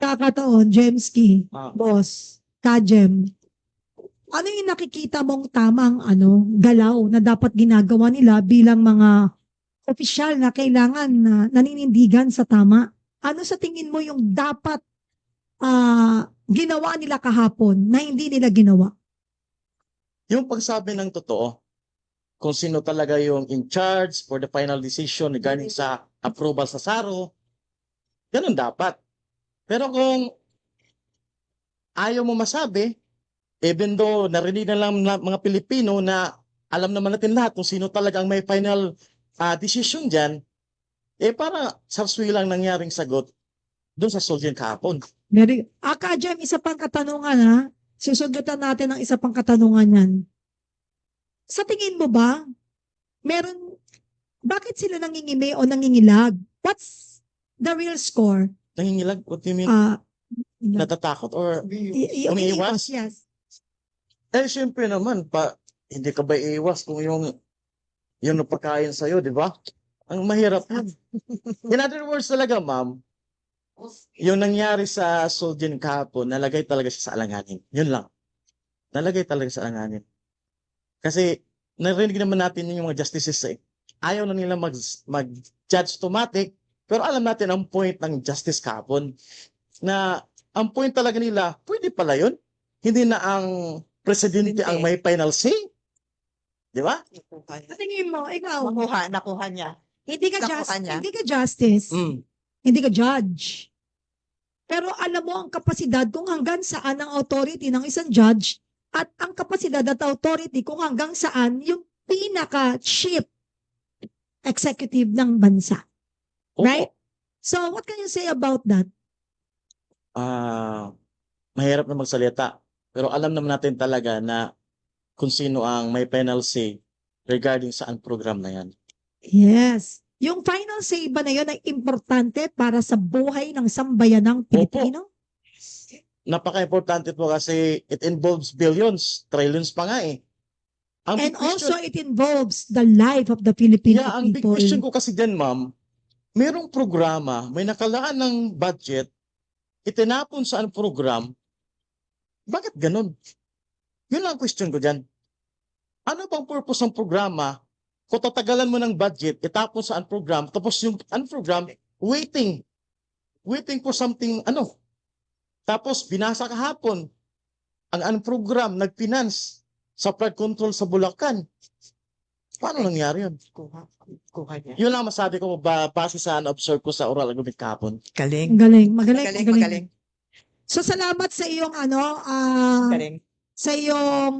Kakataon, Jemski, Ah. boss, Kajem. Ano yung nakikita mong tamang galaw na dapat ginagawa nila bilang mga opisyal na kailangan na naninindigan sa tama? Ano sa tingin mo yung dapat ginawa nila kahapon na hindi nila ginawa? Yung pagsabi ng totoo, kung sino talaga yung in charge for the final decision regarding sa approval sa SARO, ganun dapat. Pero kung ayaw mo masabi, even though narinig na lang mga Pilipino na alam naman natin lahat kung sino talaga ang may final decision dyan, para sarswi lang nangyaring sagot doon sa Soldier kahapon. Kajem, isa pang katanungan ha. Susugutan natin ang isa pang katanungan yan. Sa tingin mo ba, bakit sila nangingimi o nangingilag? What's the real score? Nangingilag? What do you mean? Natatakot or umiiwas? Yes. Siyempre naman, hindi ka ba iiwas kung yung napakain sa'yo, di ba? Ang mahirap yan. In other words talaga, ma'am, yung nangyari sa Soldier kahapon, nalagay talaga siya sa alanganin. Yun lang. Nalagay talaga sa alanganin. Kasi, narinig naman natin yung mga justices ayaw na nila mag-judge automatic, pero alam natin ang point ng justice kahapon, na ang point talaga nila, pwede pala yun. Hindi na ang presidente ang may final say. Di ba? Sa tingin mo, ikaw, Nakuha niya. hindi ka Nakuha niya. justice. Hindi ka judge. Pero alam mo ang kapasidad kung hanggang saan ang authority ng isang judge at ang kapasidad at authority kung hanggang saan yung pinaka-chief executive ng bansa. Opo. Right? So, what can you say about that? Mahirap na magsalita. Pero alam naman natin talaga na kung sino ang may final say regarding saan program na yan. Yes. Yung final say ba na yun ay importante para sa buhay ng sambayanang Pilipino? Napaka-importante po kasi it involves billions, trillions pa nga eh. Ang And big question, also it involves the life of the Filipino ang big people. question ko kasi dyan, ma'am, merong programa, may nakalaan ng budget, itinapon sa ang program, bakit ganun? Yun lang ang question ko dyan. Ano bang purpose ng programa kung tatagalan mo ng budget, itapon sa ang program, tapos yung program, waiting for something, Tapos, binasa kahapon, ang program, nag-finance sa flood control sa Bulacan. Paano nangyari yun? Kuha niya. Yun lang masabi ko base sa observe ko sa oral argument kahapon. Galing. Magaling. So salamat sa iyong Galing. sa iyong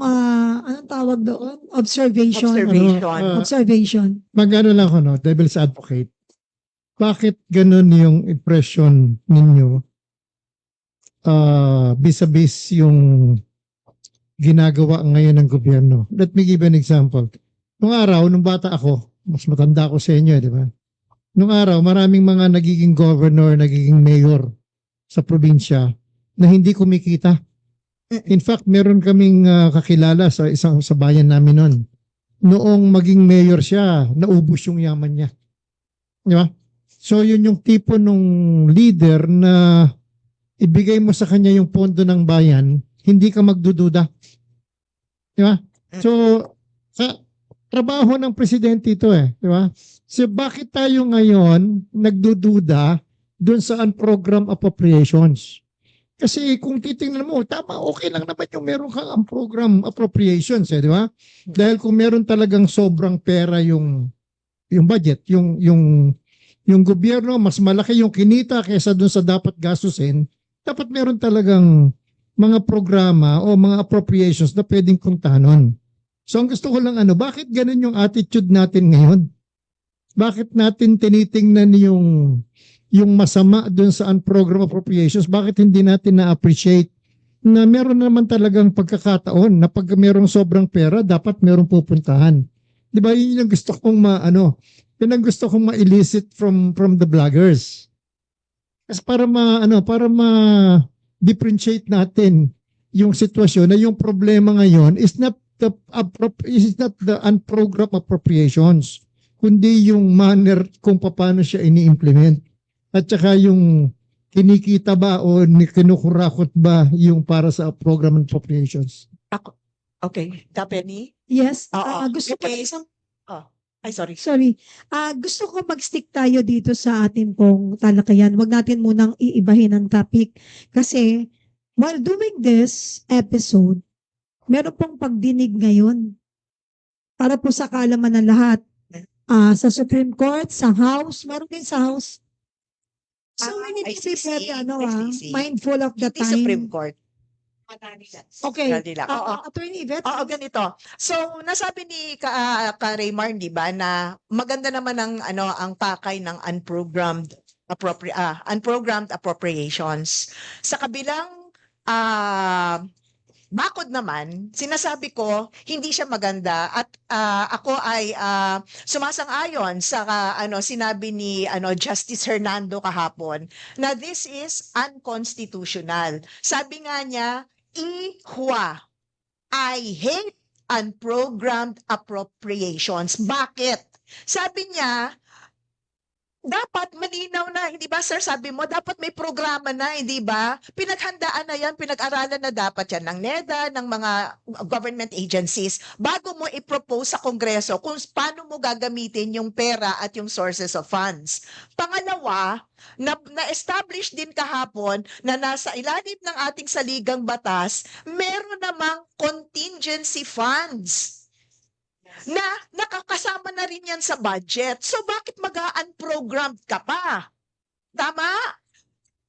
anong tawag doon? Observation. Observation. Observation. Mag-ano lang ako, no? Devil's advocate. Bakit ganun yung impression ninyo vis-a-vis yung ginagawa ngayon ng gobyerno? Let me give an example. Nung araw, nung bata ako, mas matanda ako sa inyo, di ba? Nung araw, maraming mga nagiging governor, nagiging mayor sa probinsya na hindi kumikita. In fact, meron kaming kakilala sa sa bayan namin noon. Noong maging mayor siya, naubos yung yaman niya. Di ba? So, yun yung tipo nung leader na ibigay mo sa kanya yung pondo ng bayan, hindi ka magdududa. Di ba? So, sa trabaho ng presidente ito di ba? So, bakit tayo ngayon nagdududa dun sa unprogrammed appropriations? Kasi kung titingnan mo, tama, okay lang naman yung meron kang unprogrammed appropriations, di ba? Dahil kung meron talagang sobrang pera yung budget, yung gobyerno, mas malaki yung kinita kaysa dun sa dapat gastusin, dapat meron talagang mga programa o mga appropriations na pwedeng puntahanon. So ang gusto ko lang bakit ganun yung attitude natin ngayon? Bakit natin tinitingnan yung masama dun sa unprogrammed appropriations? Bakit hindi natin na-appreciate na meron naman talagang pagkakataon na pag merong sobrang pera, dapat merong pupuntahan? Di ba? Yun yung gusto kong yun ang gusto kong ma-elicit from the bloggers. Kasi para differentiate natin yung sitwasyon na yung problema ngayon is not the unprogrammed appropriations, kundi yung manner kung paano siya ini-implement. At saka yung kinikita ba o kinukurakot ba yung para sa program and appropriations. Okay. Kapeni? Yes. Oo. Gusto ko Okay. Ay, sorry. Sorry. Gusto ko mag-stick tayo dito sa atin pong talakayan. Huwag natin munang iibahin ang topic. Kasi, while doing this episode, meron pong pagdinig ngayon. Para po sa kaalaman ng lahat. Sa Supreme Court, sa House, meron din sa House. So, we need to be very, ICC. mindful of the Hindi Supreme time. Court. Okay. Manila. Oo. Attorney Yvette? Oo, ganito. So, nasabi ni Raymar, di ba, na maganda naman ang pakay ng unprogrammed appropriations. Sa kabilang bakod naman, sinasabi ko, hindi siya maganda at ako ay sumasang-ayon sa sinabi ni Justice Hernando kahapon na this is unconstitutional. Sabi nga niya, ihwa, I hate unprogrammed appropriations. Bakit? Sabi niya, dapat malinaw na, hindi ba sir, sabi mo, dapat may programa na, hindi ba? Pinaghandaan na yan, pinag-aralan na dapat yan ng NEDA, ng mga government agencies, bago mo i-propose sa Kongreso kung paano mo gagamitin yung pera at yung sources of funds. Pangalawa, na-establish din kahapon na nasa ilalim ng ating saligang batas, meron namang contingency funds na nakakasama na rin yan sa budget. So bakit mag-unprogrammed ka pa? Tama?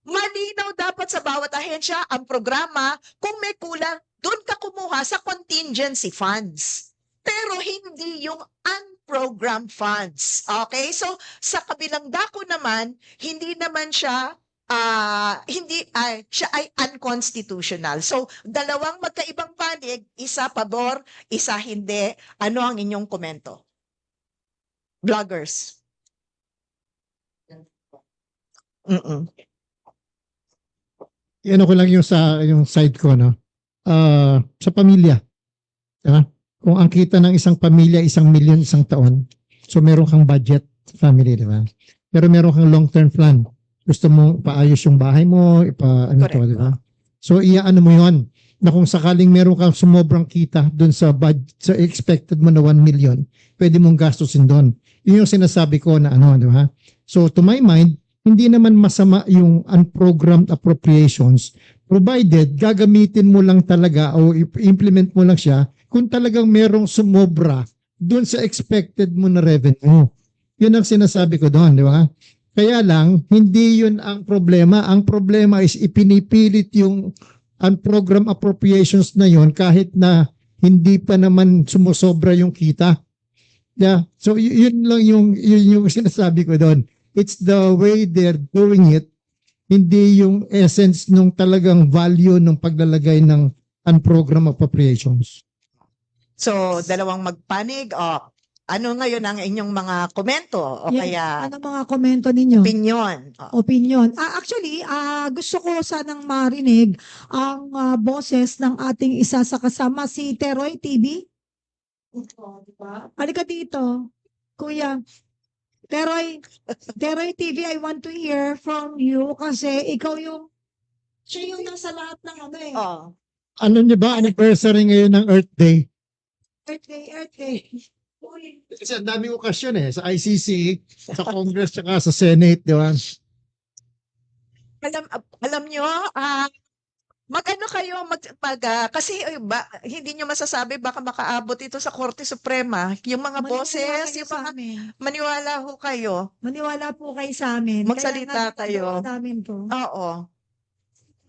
Malinaw dapat sa bawat ahensya ang programa. Kung may kulang, doon ka kumuha sa contingency funds. Pero hindi yung unprogrammed funds. Okay? So sa kabilang dako naman, hindi naman siya siya ay unconstitutional. So, dalawang magkaibang panig, isa pabor, isa hindi. Ano ang inyong komento? Bloggers. Ano ko lang yung side ko, sa pamilya. Diba? Kung ang kita ng isang pamilya, 1 million isang taon, so meron kang budget family, di ba? Pero meron kang long-term plan. Gusto mo paayos yung bahay mo, di ba? So, iyaano mo yun, na kung sakaling meron kang sumobrang kita dun sa expected mo na 1 million, pwede mong gastusin doon. Yun yung sinasabi ko na di ba? So, to my mind, hindi naman masama yung unprogrammed appropriations, provided gagamitin mo lang talaga o implement mo lang siya kung talagang merong sumobra dun sa expected mo na revenue. Yun ang sinasabi ko doon, di ba? Kaya lang, hindi yun ang problema. Ang problema is ipinipilit yung program appropriations na yun kahit na hindi pa naman sumusobra yung kita. Yeah. So yun lang yun yung sinasabi ko doon. It's the way they're doing it, hindi yung essence nung talagang value ng paglalagay ng program appropriations. So, dalawang magpanig. Ano ngayon ang inyong mga komento o Yes. kaya Ano mga komento ninyo? opinion? Opinion. Actually, gusto ko sanang marinig ang boses ng ating isa sa kasama, si Teroy TV. Halika dito, Kuya. Teroy TV, I want to hear from you kasi siya yung nasa lahat ng ano eh. Ano niyo ba, anniversary ngayon ng Earth Day? Earth Day. Kasi ang daming okasyon sa ICC, sa Congress, tsaka sa Senate, di ba? Alam nyo, mag-ano kayo, kasi hindi nyo masasabi, baka makaabot ito sa Korte Suprema. Yung mga boses, yung mga, maniwala ho kayo. Maniwala po kayo sa amin. Magsalita kayo. Namin to. Oo.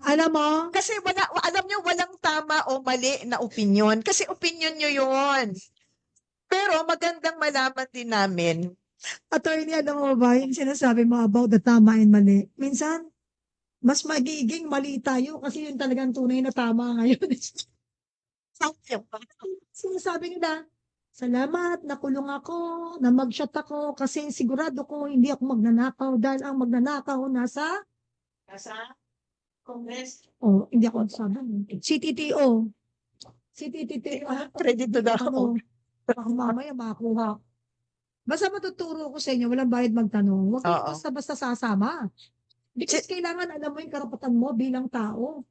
Alam mo? Kasi alam nyo, walang tama o mali na opinion. Kasi opinion nyo yun. Pero magandang malaman din namin. Attorney, alam mo ba, yung sinasabi mo about the tama and mali, minsan, mas magiging mali tayo kasi yun talagang tunay na tama ngayon. Sinasabi nila, salamat, nakulong ako, na mag-shot ako kasi sigurado ko hindi ako magnanakaw dahil ang magnanakaw nasa Congress. Hindi ako sabi. CTTO. Credit to the Baka mamaya makakuha. Basta matuturo ko sa inyo, walang bayad magtanong. Huwag kayo basta-basta sasama. Because kailangan alam mo yung karapatan mo bilang tao.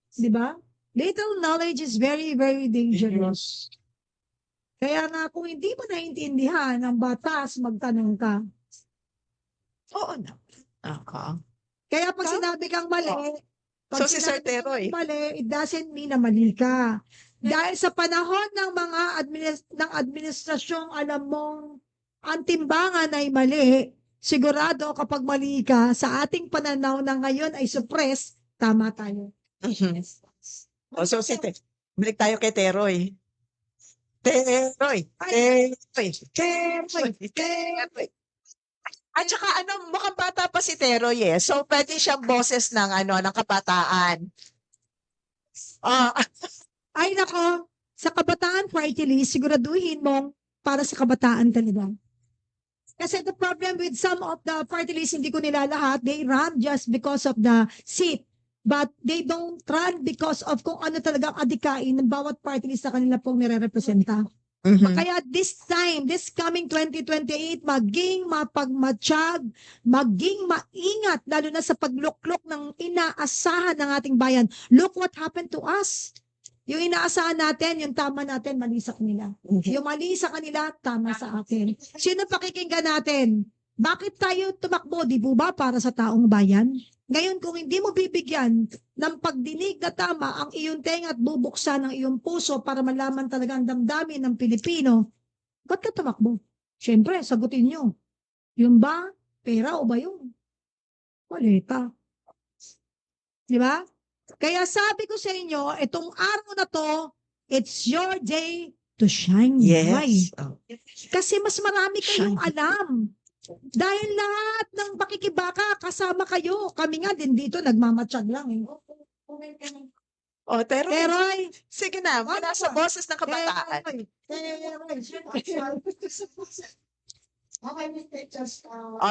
Di ba? Little knowledge is very, very dangerous. Kaya nga, kung hindi mo naiintindihan ang batas, magtanong ka. Oo na. Kaya pag sinabi kang mali, So, si Sir Teroy. Mali, it doesn't mean na mali ka. Dahil sa panahon ng mga ng administrasyong alam mong ang timbangan ay mali, sigurado kapag mali ka, sa ating pananaw na ngayon ay suppress, tama tayo. So, balik tayo kay Teroy. Teroy. At saka mukhang bata pa si Teroy So, pwede siyang boses ng ng kabataan. Ay nako, sa Kabataan Party List, siguraduhin mong para sa kabataan talaga. Kasi the problem with some of the party lists, hindi ko nila lahat, they run just because of the seat. But they don't run because of kung ano talagang adikain ng bawat party list sa kanila pong nire-representa. Kaya this time, this coming 2028, maging mapagmatsyag, maging maingat, lalo na sa pagluklok ng inaasahan ng ating bayan. Look what happened to us. Yung inaasahan natin, yung tama natin, mali sa kanila. Yung mali sa kanila, tama sa atin. Sino pakikinggan natin? Bakit tayo tumakbo, di po ba, para sa taong bayan? Ngayon, kung hindi mo bibigyan ng pagdinig na tama ang iyong tenga at bubuksan ang iyong puso para malaman talaga ang damdamin ng Pilipino, ba't ka tumakbo? Siyempre, sagutin nyo. Yung ba, pera o ba yun? Waleta. Di ba? Kaya sabi ko sa inyo, itong araw na to, it's your day to shine bright. Kasi mas marami kayong alam. Dahil lahat ng pakikibaka, kasama kayo. Kami nga din dito, nagmamatsyag lang. Teroy. Sige na, mula sa boses ng kabataan.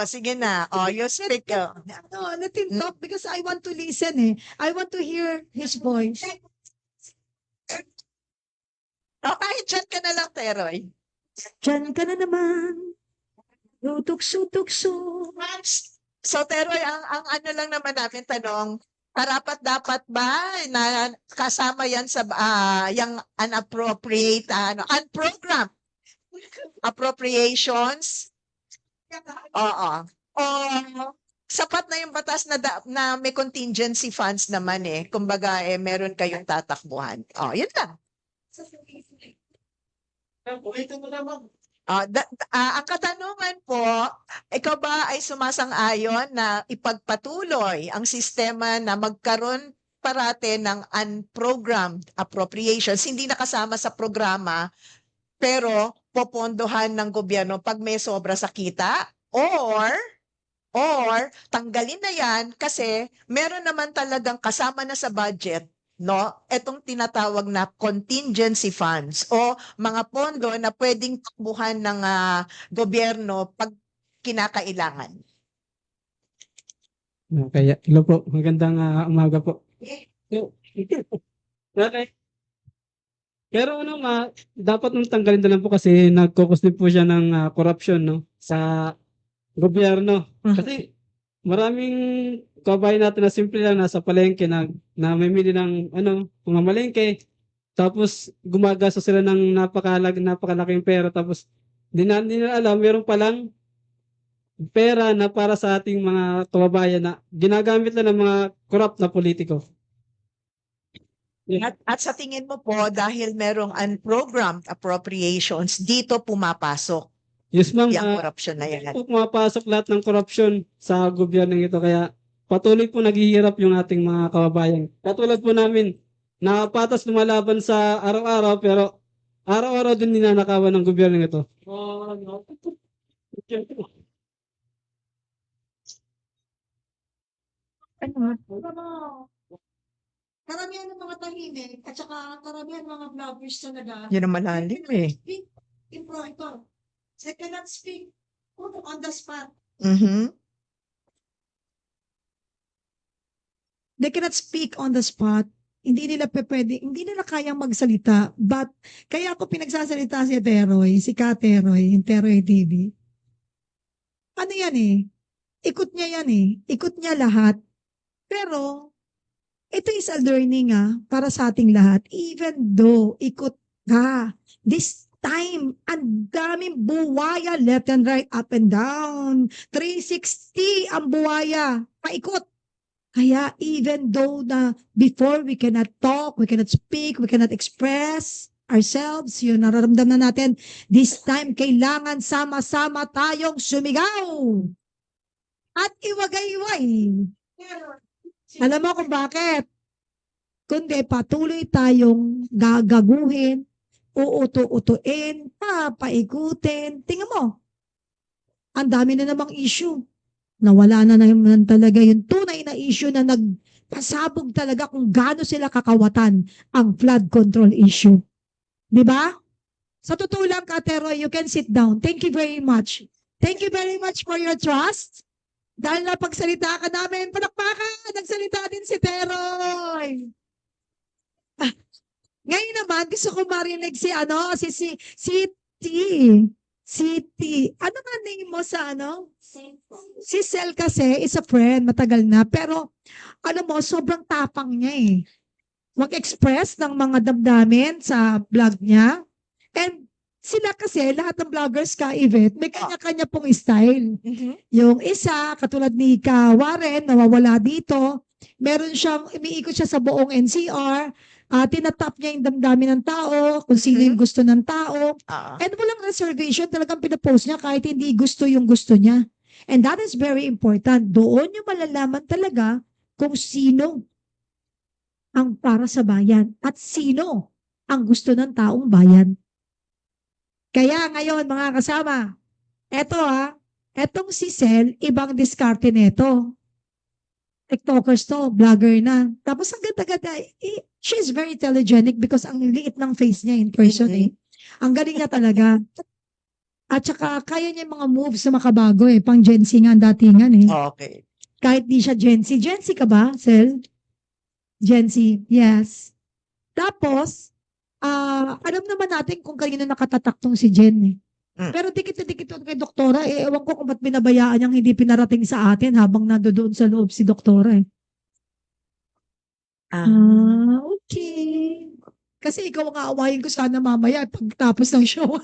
Sige na. You speak. Let him talk because I want to listen I want to hear his voice. Kahit dyan ka na lang, Teroy. Diyan ka na naman. Tukso. So, Teroy, ang ano lang naman namin tanong, karapat-dapat ba na kasama yan sa yung unappropriate, unprogrammed appropriations? Oo. O sapat na yung batas na may contingency funds naman Kumbaga, meron kayong tatakbuhan. Yun lang. Ang katanungan po, ikaw ba ay sumasang-ayon na ipagpatuloy ang sistema na magkaroon parate ng unprogrammed appropriations, hindi nakasama sa programa, pero popondohan ng gobyerno pag may sobra sa kita? Or tanggalin na yan kasi meron naman talagang kasama na sa budget, no? Etong tinatawag na contingency funds o mga pondo na pwedeng takbuhan ng gobyerno pag kinakailangan. Kaya, hello po, magandang umaga po. Okay. Pero dapat nung tanggalin na lang po kasi nagkukos din po siya ng corruption, no, sa gobyerno. Kasi maraming kabayan natin na simple lang nasa palengke na mamimili ng pumamalengke, tapos gumagasto sila ng napakalaking pera, tapos di nila alam meron palang pera na para sa ating mga kababayan na ginagamit lang ng mga corrupt na politiko. At sa tingin mo po, dahil merong unprogrammed appropriations, dito pumapasok Yes, ma'am. yung corruption na yan. Pumapasok lahat ng korupsyon sa gobyerno ito, kaya patuloy po naghihirap yung ating mga kababayan. Katulad po namin, nakapatas lumalaban sa araw-araw, pero araw-araw din ninanakawan ng gobyerno ito. Karamihan ng mga tahimik at saka karamihan ng mga vloggers talaga. Yun ang malalim eh. Ito. They cannot speak on the spot. Mhm. They cannot speak on the spot. Hindi nila hindi nila kayang magsalita. But, kaya ako pinagsasalita si Teroy, si Kateroy, yung Teroy TV. Ano yan eh? Ikot niya yan eh. Ikot niya lahat. Pero, ito is a learning para sa ating lahat. Even though ikot ka, this time, ang daming buwaya, left and right, up and down. 360 ang buwaya, paikot. Kaya even though na before we cannot talk, we cannot speak, we cannot express ourselves, yun nararamdaman natin, this time kailangan sama-sama tayong sumigaw. At iwagay-iway. Alam mo kung bakit? Kundi patuloy tayong gagaguhin, uuto-utuin, papaikutin. Tingnan mo, ang dami na namang issue. Nawala na naman talaga yung tunay na issue na nagpasabog talaga kung gaano sila kakawatan ang flood control issue. Di ba? Sa totoo lang, Kateroy, you can sit down. Thank you very much. Thank you very much for your trust. Dahil napagsalita ka namin, palakpakan, nagsalita din si Teroy. Ngayon naman, gusto ko marinig si T. Ano nga name mo sa Si Sel kasi is a friend, matagal na. Pero, alam mo, sobrang tapang niya eh. Mag-express ng mga damdamin sa vlog niya. And sila kasi, lahat ng vloggers ka, Yvette, may kanya-kanya pong style. Yung isa, katulad ni Ka Warren, nawawala dito. Meron siyang, umiikot siya sa buong NCR. Tinatap niya yung damdamin ng tao, kung sino yung gusto ng tao. And walang reservation, talagang pinapost niya kahit hindi gusto yung gusto niya. And that is very important. Doon yung malalaman talaga kung sino ang para sa bayan at sino ang gusto ng taong bayan. Kaya ngayon mga kasama, etong si Sel, ibang diskarte nito. TikTokers to, vlogger na. Tapos ang ganda-ganda, she's very telegenic because ang liit ng face niya in person eh. Ang galing niya talaga. At saka kaya niya yung mga moves na makabago eh. Pang Gen Z nga ang datingan eh. Okay. Kahit di siya Gen Z. Gen Z ka ba, Sel? Gen Z, yes. Tapos, alam naman natin kung kanino nakatatak tong si Jen eh. Pero dikit na dikit kay Doktora, ewan ko kung ba't binabayaan niyang hindi pinarating sa atin habang nandoon sa loob si Doktora eh. Okay. Kasi ikaw ang aawayin ko sana mamaya pagtapos ng show.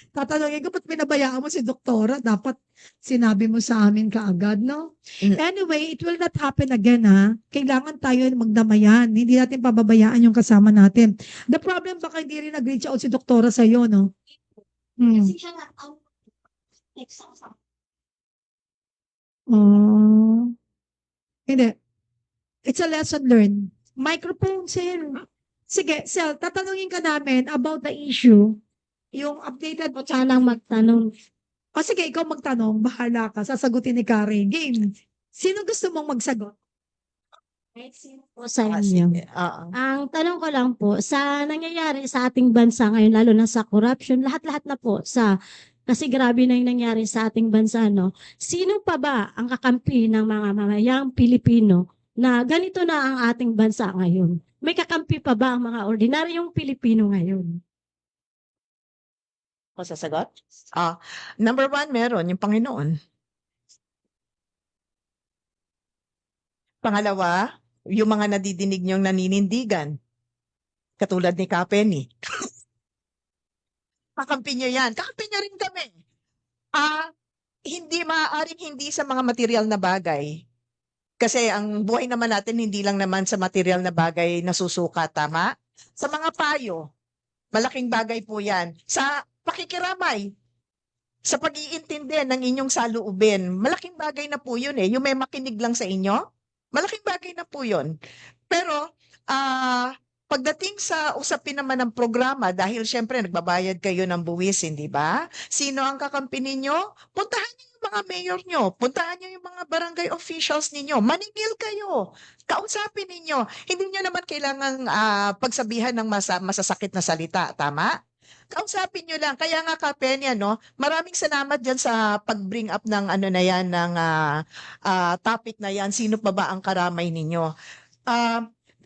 Tatanungin ko, ba't binabayaan mo si Doktora? Dapat sinabi mo sa amin kaagad, no? Anyway, it will not happen again, ha? Kailangan tayo magdamayan. Hindi natin pababayaan yung kasama natin. The problem, baka hindi rin nag-reach out si Doktora sa'yo, no? Kasi siya na Oh. Hindi. It's a lesson learned. Microphone, Sel. Sige, Sel, tatanungin ka namin about the issue. Yung updated mo sanang magtanong. O sige, ikaw magtanong. Bahala ka. Sasagutin ni Kari. Game. Sino gusto mong magsagot? Po sa Ah, inyo. sige. Ang tanong ko lang po, sa nangyayari sa ating bansa ngayon, lalo na sa corruption, lahat-lahat na po kasi grabe na yung nangyari sa ating bansa, no? Sino pa ba ang kakampi ng mga mamayang Pilipino na ganito na ang ating bansa ngayon? May kakampi pa ba ang mga ordinaryong Pilipino ngayon? Ako sasagot? Number 1, meron yung Panginoon. Pangalawa, yung mga nadidinig niyong naninindigan. Katulad ni Kapenny. Kakampi niyo yan. Kakampi niya rin kami. Hindi maaaring hindi sa mga material na bagay. Kasi ang buhay naman natin hindi lang naman sa material na bagay nasusuka, tama? Sa mga payo, malaking bagay po yan. Sa pakikiramay, sa pag-iintindi ng inyong saloobin, malaking bagay na po yun eh. Yung may makinig lang sa inyo, malaking bagay na po yun. Pero, pagdating sa usapin naman ng programa, dahil syempre nagbabayad kayo ng buwis, hindi ba? Sino ang kakampi ninyo? Puntahan niyo yung mga mayor nyo, puntahan niyo yung mga barangay officials ninyo, maningil kayo, kausapin ninyo. Hindi nyo naman kailangang pagsabihan ng masasakit na salita, tama? Kausapin nyo lang. Kaya nga Kapenya, no, maraming salamat dyan sa pag-bring up ng ano na yan, ng topic na yan. Sino pa ba ang karamay ninyo?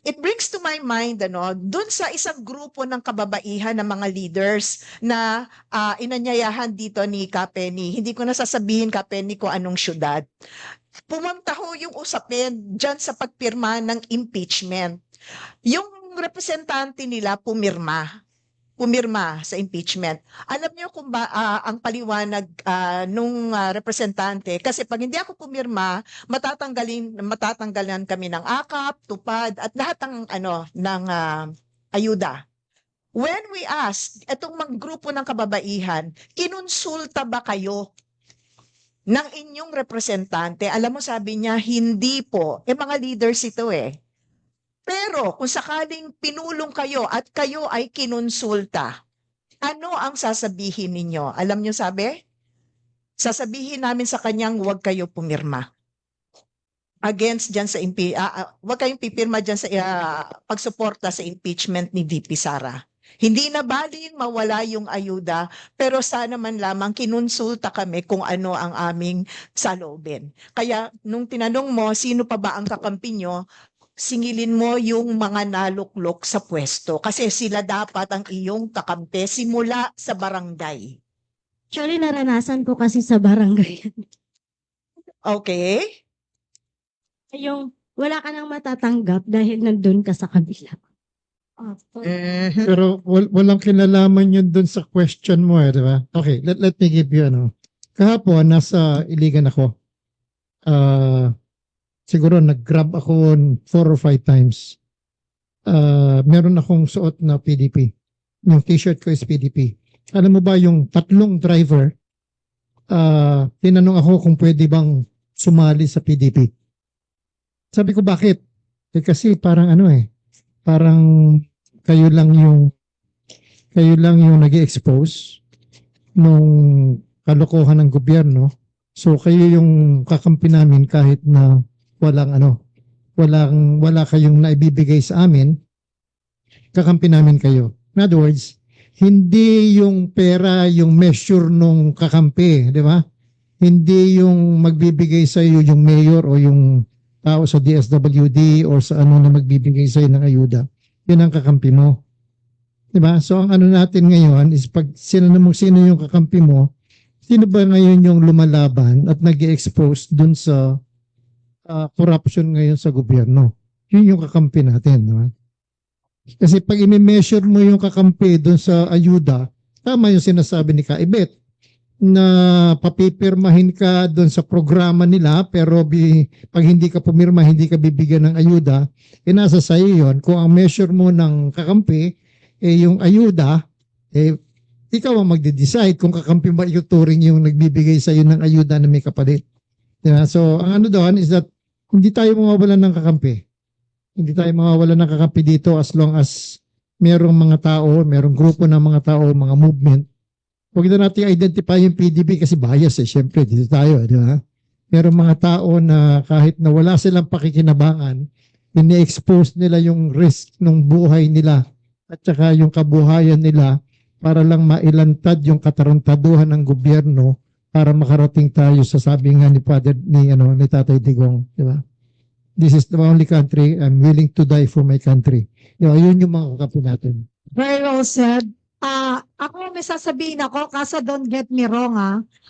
It brings to my mind, dun sa isang grupo ng kababaihan ng mga leaders na inanyayahan dito ni Kapeni. Hindi ko na sasabihin, Kapeni, ko anong syudad. Pumunta ho yung usapin dyan sa pagpirma ng impeachment. Yung representante nila pumirma sa impeachment. Alam niyo kung ba ang paliwanag nung representante, kasi pag hindi ako pumirma, matatanggalan kami ng akap, tupad at lahat ng ayuda. When we ask etong mga grupo ng kababaihan, kinonsulta ba kayo ng inyong representante? Alam mo, sabi niya, hindi po. Mga leaders ito eh. Pero kung sakaling pinulong kayo at kayo ay kinonsulta, ano ang sasabihin ninyo? Alam niyo sabi? Sasabihin namin sa kanyang huwag kayo pumirma. Against dyan sa huwag kayong pipirma dyan sa pagsuporta sa impeachment ni VP Sara. Hindi na baling mawala yung ayuda, pero sana man lamang kinonsulta kami kung ano ang aming saloobin. Kaya nung tinanong mo, sino pa ba ang kakampi nyo, singilin mo yung mga naluklok sa pwesto kasi sila dapat ang iyong kakampi simula sa barangay. Actually, naranasan ko kasi sa barangay. Okay? Yung wala ka nang matatanggap dahil nandun ka sa kabila. Pero walang kinalaman yun dun sa question mo di ba? Okay, let me give you Kahapon, nasa Iligan ako. Siguro nag-grab ako 4 or 5 times. Meron akong suot na PDP. Yung t-shirt ko is PDP. Alam mo ba yung 3 driver, tinanong ako kung pwede bang sumali sa PDP. Sabi ko bakit? Kasi parang parang kayo lang yung nag-expose nung kalokohan ng gobyerno. So kayo yung kakampi namin kahit na wala kayong naibibigay sa amin, kakampi namin kayo. In other words, hindi yung pera yung measure nung kakampi, di ba? Hindi yung magbibigay sa iyo yung mayor o yung tao sa DSWD or sa na magbibigay sa iyo ng ayuda. Yun ang kakampi mo. Di ba? So ang natin ngayon is pag sino yung kakampi mo, sino ba ngayon yung lumalaban at nag-expose dun sa corruption ngayon sa gobyerno? Yun yung kakampi natin. Diba? Kasi pag i-measure mo yung kakampi dun sa ayuda, tama yung sinasabi ni Kaibet na papipirmahin ka dun sa programa nila pero pag hindi ka pumirma, hindi ka bibigyan ng ayuda, nasa sa'yo yun. Kung ang measure mo ng kakampi, yung ayuda, ikaw ang magde-decide kung kakampi ba ituturing yung nagbibigay sa iyo ng ayuda na may kapalit. Diba? So, ang ano doon is that hindi tayo mawawalan ng kakampi. Hindi tayo mawawalan ng kakampi dito as long as merong mga tao, merong grupo ng mga tao, mga movement. Huwag na natin identify yung PDP kasi bias eh. Siyempre, dito tayo, di ba? Merong mga tao na kahit na wala silang pakikinabangan, ini-expose nila yung risk ng buhay nila at saka yung kabuhayan nila para lang mailantad yung katarantaduhan ng gobyerno para makarating tayo sa sabi nga ni Father ni Tatay Digong, di ba? This is the only country I'm willing to die for my country. Di ba? Yun yung mga kakampi natin. Very well said. Ako may sasabihin ako, kaso don't get me wrong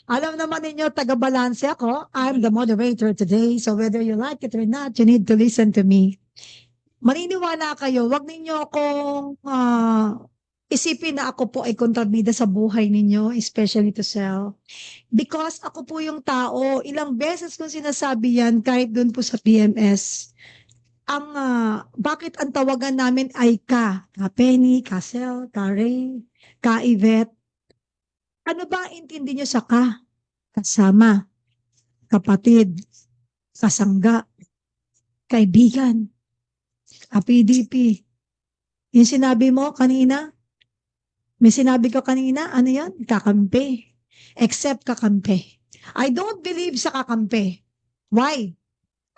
Alam naman ninyo, taga-balanse ako. I'm the moderator today, so whether you like it or not, you need to listen to me. Maniniwala kayo, wag ninyo akong isipin na ako po ay kontrabida sa buhay ninyo, especially to sell. Because ako po yung tao, ilang beses kong sinasabi yan kahit doon po sa PMS. Bakit ang tawagan namin ay ka Penny, ka Sel, ka Ray, ka Yvette. Ano ba ang intindi nyo sa ka? Kasama, kapatid, kasangga, kaibigan, PDP. Yung sinabi mo kanina, may sinabi ko kanina, ano yan? Kakampi. Except kakampi. I don't believe sa kakampi. Why?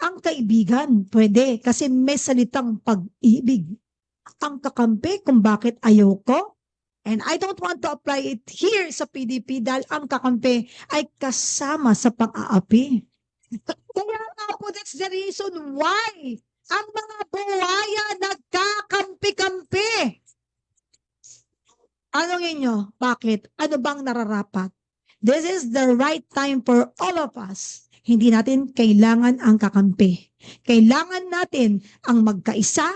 Ang kaibigan, pwede. Kasi may salitang pag-ibig. Ang kakampi, kung bakit ayoko. And I don't want to apply it here sa PDP dahil ang kakampi ay kasama sa pang-aapi. Kaya nga po, that's the reason why ang mga buhaya nagkakampi-kampi. Anong inyo? Bakit? Ano bang nararapat? This is the right time for all of us. Hindi natin kailangan ang kakampi. Kailangan natin ang magkaisa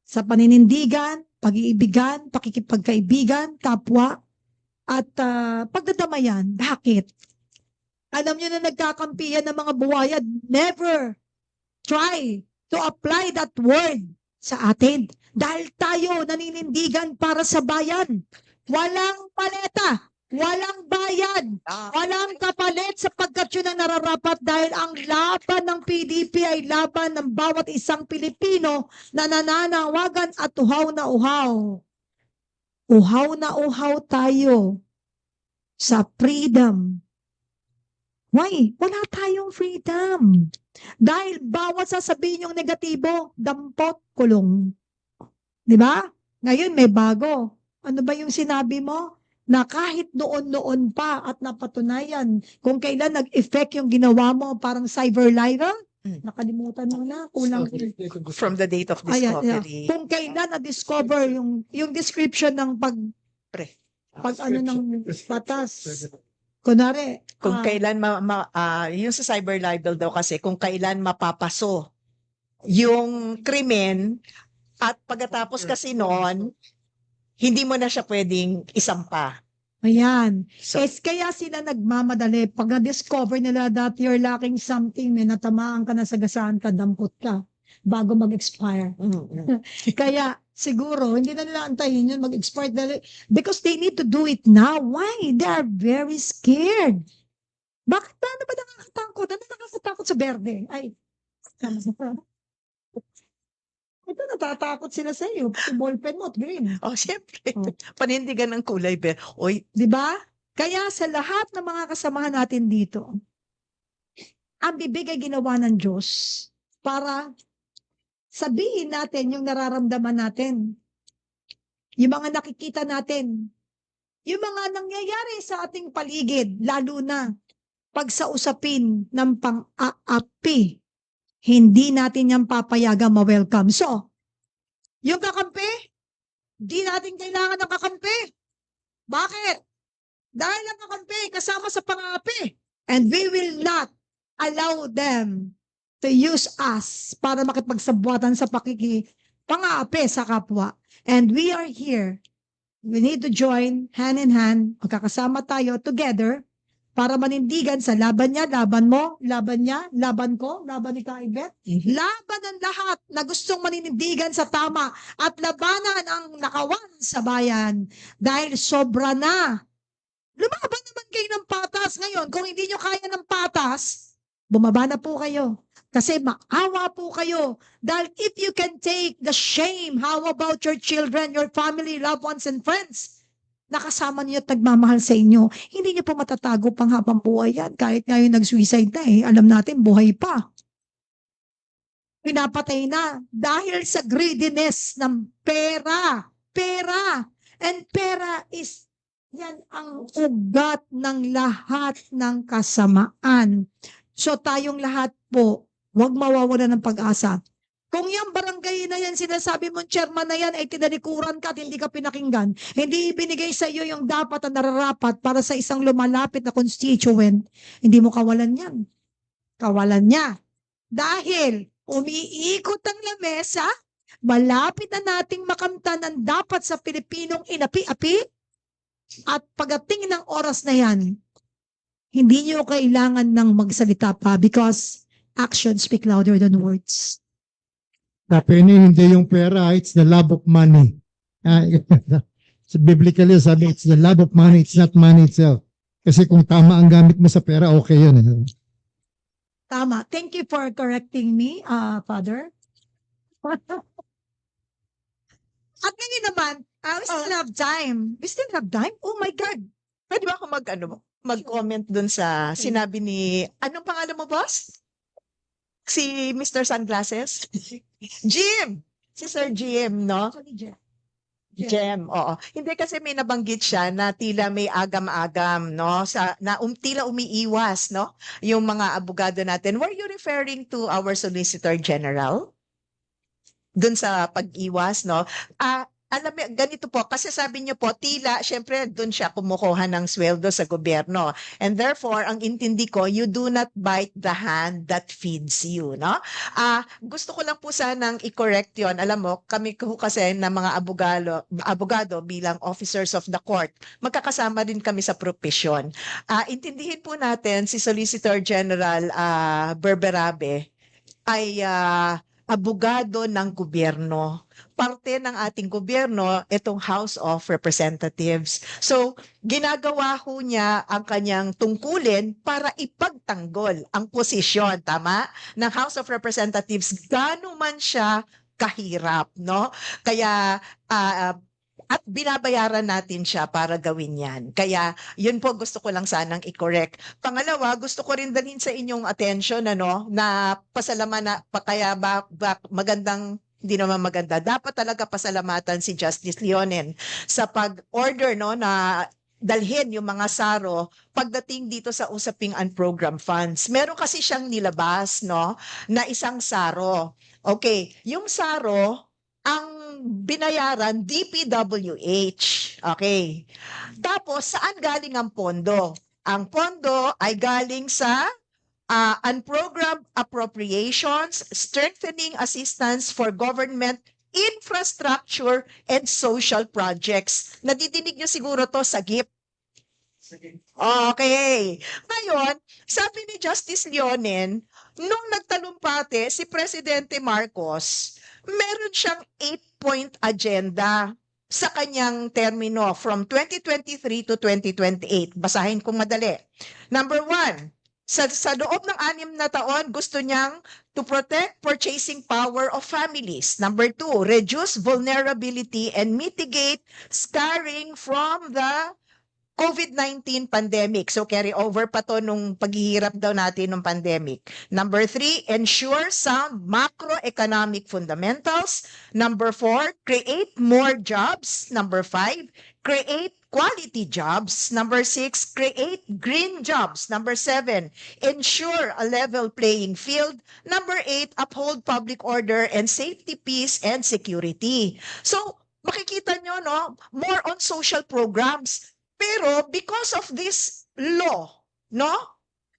sa paninindigan, pag-iibigan, pakikipagkaibigan, kapwa, at pagdadamayan. Bakit? Alam nyo na nagkakampihan ng mga buhaya, never try to apply that word sa atin. Dahil tayo naninindigan para sa bayan. Walang paleta, walang bayad, walang kapalit sapagkat yun ang nararapat dahil ang laban ng PDP ay laban ng bawat isang Pilipino na nananawagan at uhaw na uhaw. Uhaw na uhaw tayo sa freedom. Why? Wala tayong freedom. Dahil bawat sasabihin yung negatibo, dampot, kulong. Di ba? Ngayon may bago. Ano ba yung sinabi mo? Na kahit noon-noon pa at napatunayan kung kailan nag-effect yung ginawa mo parang cyber lyra, nakalimutan mo na, kulang. From the date of discovery. Kung kailan na-discover yung description ng pag ng batas. Kunwari, Kung kailan yung sa cyber libel daw kasi kung kailan mapapaso yung krimen at pagkatapos kasi noon hindi mo na siya pwedeng isampa. ayan. So, Kaya sila nagmamadali. Pag na-discover nila that you're lacking something, may natamaan ka na sagasaan ka, dampot ka bago mag-expire. Kaya siguro, hindi na nila antayin yun mag-expire because they need to do it now. Why? They are very scared. Bakit ba? Ano ba nakakatakot? Ano nakakatakot sa berde? Ay, ito natatakot sila sa iyo. Pati ballpen mo at green. siyempre. Oh. Panindigan ng kulay, oy, Di ba? Kaya sa lahat ng mga kasamahan natin dito, ang bibig ay ginawa ng Diyos para sabihin natin yung nararamdaman natin. Yung mga nakikita natin. Yung mga nangyayari sa ating paligid, lalo na pag sa usapin ng pang-aapi, hindi natin yan papayagan ma-welcome. So, yung kakampi, di natin kailangan ng kakampi. Bakit? Dahil ang kakampi kasama sa pang-aapi. And we will not allow them to use us para makipagsabuatan sa pang-aapi sa kapwa. And we are here. We need to join hand in hand. Magkakasama tayo together para manindigan sa laban niya, laban mo, laban niya, laban ko, laban ni Kaibet. Laban ng lahat na gustong maninindigan sa tama at labanan ang nakawan sa bayan. Dahil sobra na. Lumaban naman kayo ng patas ngayon. Kung hindi nyo kaya ng patas, bus, bumaba na po kayo. Kasi maawa po kayo. Dahil if you can take the shame, how about your children, your family, loved ones, and friends? Nakasama niyo at nagmamahal sa inyo. Hindi niyo po matatago pang habang buhay yan. Kahit ngayon nag-suicide na alam natin, buhay pa. Pinapatay na dahil sa greediness ng pera. Pera. And pera is, yan ang ugat ng lahat ng kasamaan. So tayong lahat po, huwag mawawala ng pag-asa. Kung yung barangay na yan, sinasabi mo, chairman na yan, ay tinalikuran ka at hindi ka pinakinggan, hindi ibinigay sa iyo yung dapat na nararapat para sa isang lumalapit na constituent, hindi mo kawalan yan. Kawalan niya. Dahil umiikot ang lamesa, malapit na nating makamtan ang dapat sa Pilipinong inapi-api, at pagdating ng oras na yan, hindi niyo kailangan ng magsalita pa because actions speak louder than words. Sabi niya, hindi yung pera, it's the love of money. So biblically, sabi, it's the love of money, it's not money itself. Kasi kung tama ang gamit mo sa pera, okay yun. Tama. Thank you for correcting me, Father. At ngayon naman, we still have time. We still have time? Oh my God. Pwede ba ako mag-comment dun sa sinabi ni, anong pangalan mo, boss? Si Mr. Sunglasses? Jim! Si Sir Jim, no? Jem, oo. Hindi kasi may nabanggit siya na tila may agam-agam, no? Tila umiiwas, no? Yung mga abogado natin. Were you referring to our Solicitor General? Dun sa pag-iwas, no? Alam mo, ganito po, kasi sabi niyo po, tila, syempre, dun siya kumukuha ng sweldo sa gobyerno. And therefore, ang intindi ko, you do not bite the hand that feeds you, no? Gusto ko lang po sanang i-correct yon. Alam mo, kami ko kasi na mga abogado bilang officers of the court, magkakasama din kami sa profesyon. Intindihin po natin si Solicitor General Berberabe ay abogado ng gobyerno. Parte ng ating gobyerno, itong House of Representatives. So, ginagawa ho niya ang kanyang tungkulin para ipagtanggol ang posisyon, tama? Ng House of Representatives, gaano man siya kahirap, no? Kaya, at binabayaran natin siya para gawin yan. Kaya, yun po gusto ko lang sanang i-correct. Pangalawa, gusto ko rin dalhin sa inyong attention, na pasalamatan, kaya magandang, hindi naman maganda. Dapat talaga pasalamatan si Justice Leonen sa pag-order, no, na dalhin yung mga SARO pagdating dito sa usaping unprogrammed funds. Meron kasi siyang nilabas, no, na isang SARO. Okay, yung SARO, ang binayaran DPWH. Okay. Tapos, saan galing ang pondo? Ang pondo ay galing sa unprogrammed appropriations, strengthening assistance for government infrastructure and social projects. Nadidinig niyo siguro to sa GIP. Okay. Ngayon, sabi ni Justice Leonen, nung nagtalumpate si Presidente Marcos, meron siyang 8-point agenda sa kanyang termino from 2023 to 2028. Basahin kong madali. Number 1, sa loob ng 6 na taon, gusto niyang to protect purchasing power of families. Number 2, reduce vulnerability and mitigate scarring from the COVID-19 pandemic. So carry over pa to nung paghihirap daw natin ng pandemic. Number 3, ensure sound macroeconomic fundamentals. Number 4, create more jobs. Number 5, create quality jobs. Number 6, create green jobs. Number 7, ensure a level playing field. Number 8, uphold public order and safety, peace, and security. So, makikita nyo, no, more on social programs. Pero because of this law, no,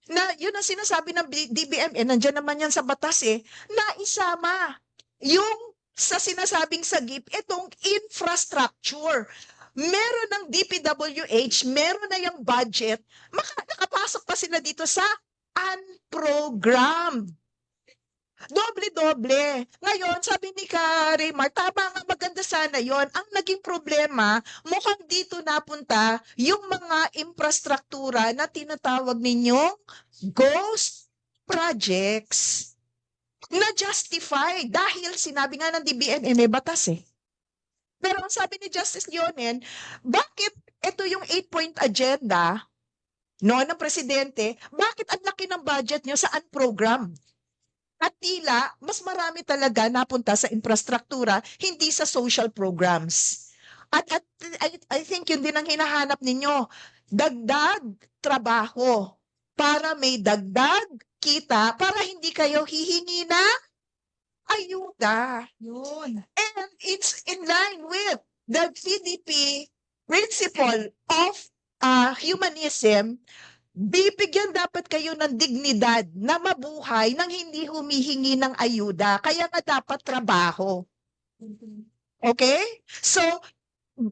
na yun ang sinasabi ng DBM, nandiyan naman yan sa batas naisama yung sa sinasabing sa GIP, itong infrastructure. Meron ng DPWH, meron na yung budget, nakapasok pa sila dito sa unprogrammed. Doble-doble. Ngayon, sabi ni ka Raymar, tama nga, maganda sana yon. Ang naging problema, mukhang dito napunta yung mga infrastruktura na tinatawag ninyong ghost projects na justify dahil sinabi nga ng DBM, may batas eh. Pero ang sabi ni Justice Leonen, bakit ito yung 8-point agenda ng presidente, bakit ang laki ng budget nyo sa unprogram? At tila, mas marami talaga napunta sa infrastruktura, hindi sa social programs. At I think yun din ang hinahanap ninyo. Dagdag trabaho para may dagdag kita para hindi kayo hihingi na ayuda. Yun. And it's in line with the PDP principle of humanism. Bibigyan dapat kayo ng dignidad na mabuhay nang hindi humihingi ng ayuda. Kaya nga dapat trabaho. Okay? So,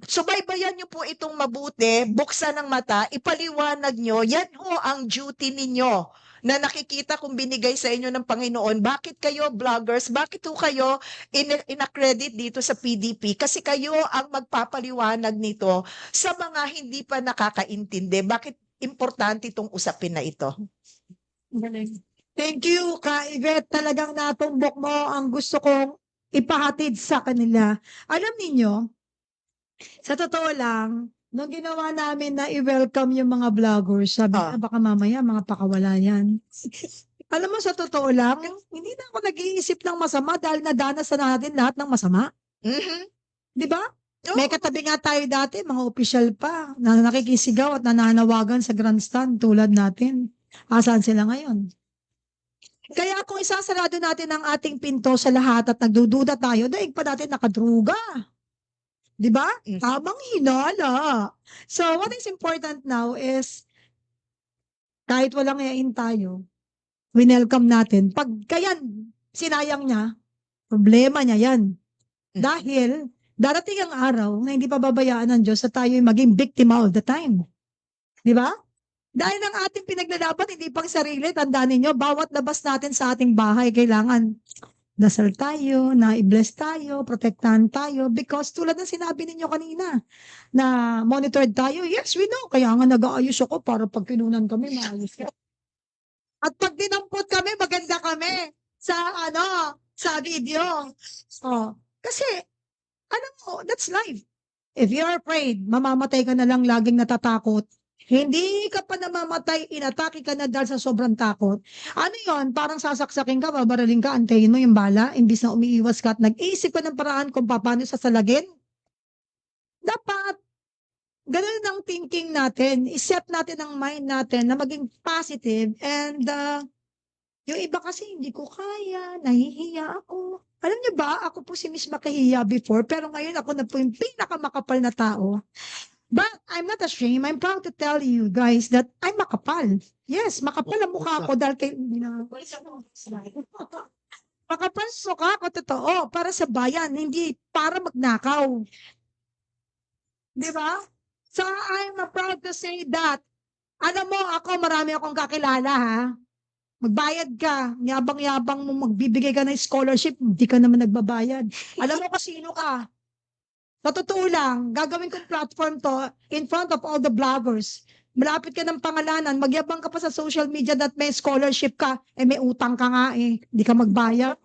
subaybayan nyo po itong mabuti, buksan ng mata, ipaliwanag nyo, yan ho ang duty ninyo na nakikita kung binigay sa inyo ng Panginoon. Bakit kayo vloggers? Bakit ho kayo in-accredit dito sa PDP? Kasi kayo ang magpapaliwanag nito sa mga hindi pa nakakaintindi. Bakit importante itong usapin na ito? Thank you, Ka Yvette. Talagang natumbok mo ang gusto kong ipahatid sa kanila. Alam niyo, sa totoo lang, nung ginawa namin na i-welcome yung mga vloggers, sabi na baka mamaya mga pakawala yan. Alam mo, sa totoo lang, hindi na ako nag-iisip ng masama dahil nadanas na natin lahat ng masama. Di ba? May katabi nga tayo dati, mga opisyal pa, na nakikisigaw at nananawagan sa grandstand tulad natin. Asan sila ngayon? Kaya kung isasarado natin ang ating pinto sa lahat at nagdududa tayo, daig pa natin nakadruga. Di ba? Tamang hinala. So, what is important now is, kahit walang yain tayo, winelcome natin. Pag kayan, sinayang niya, problema niya yan. Dahil, darating ang araw na hindi pa babayaan ng Diyos na tayo maging biktima all the time. Di ba? Dahil ang ating pinaglalaban, hindi pang sarili, tandaan ninyo, bawat labas natin sa ating bahay, kailangan dasal tayo, na i-bless tayo, protektahan tayo, because tulad ng sinabi ninyo kanina, na monitored tayo, yes, we know, kaya nga nag-aayos ako para pag kinunan kami, maayos ka. At pag dinampot kami, maganda kami sa video. Kasi, alam mo, that's life. If you're afraid, mamamatay ka na lang laging natatakot. Hindi ka pa namamatay, inatake ka na dahil sa sobrang takot. Ano yon? Parang sasaksakin ka, babaraling ka, antayin mo yung bala, imbis na umiiwas ka at nag-iisip ka ng paraan kung paano sasalagin. Dapat, ganun ang thinking natin. I-set natin ang mind natin na maging positive and yung iba kasi hindi ko kaya, nahihiya ako. Alam niyo ba, ako po si Miss Makahiya before, pero ngayon ako na po yung pinakamakapal na tao. But I'm not ashamed. I'm proud to tell you guys that I'm makapal. Yes, makapal ang mukha ko dahil kay... Makapal sa mukha ko, totoo, para sa bayan, hindi para magnakaw. Di ba? So I'm proud to say that. Alam mo, ako marami akong kakilala ha. Magbayad ka, yabang-yabang mo, magbibigay ka ng scholarship, hindi ka naman nagbabayad. Alam mo kasino ka. Sa totoo lang, gagawin kong platform to in front of all the vloggers. Malapit ka ng pangalanan, magyabang ka pa sa social media that may scholarship ka, may utang ka nga hindi ka magbayad.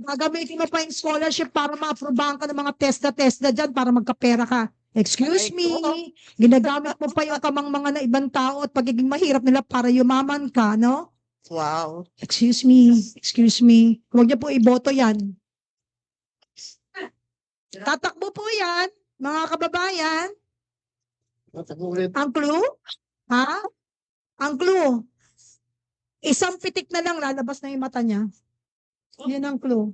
Gagamitin mo pa yung scholarship para ma-aprobahan ka ng mga testa dyan para magkapera ka. Excuse me, ginagamit mo pa yung kamang mga na ibang tao at pagiging mahirap nila para yumaman ka, no? Wow. Excuse me. Huwag niyo po iboto yan. Tatakbo po yan, mga kababayan. Ang clue? Ha? Ang clue. Isang pitik na lang lalabas na yung mata niya. Yun ang clue.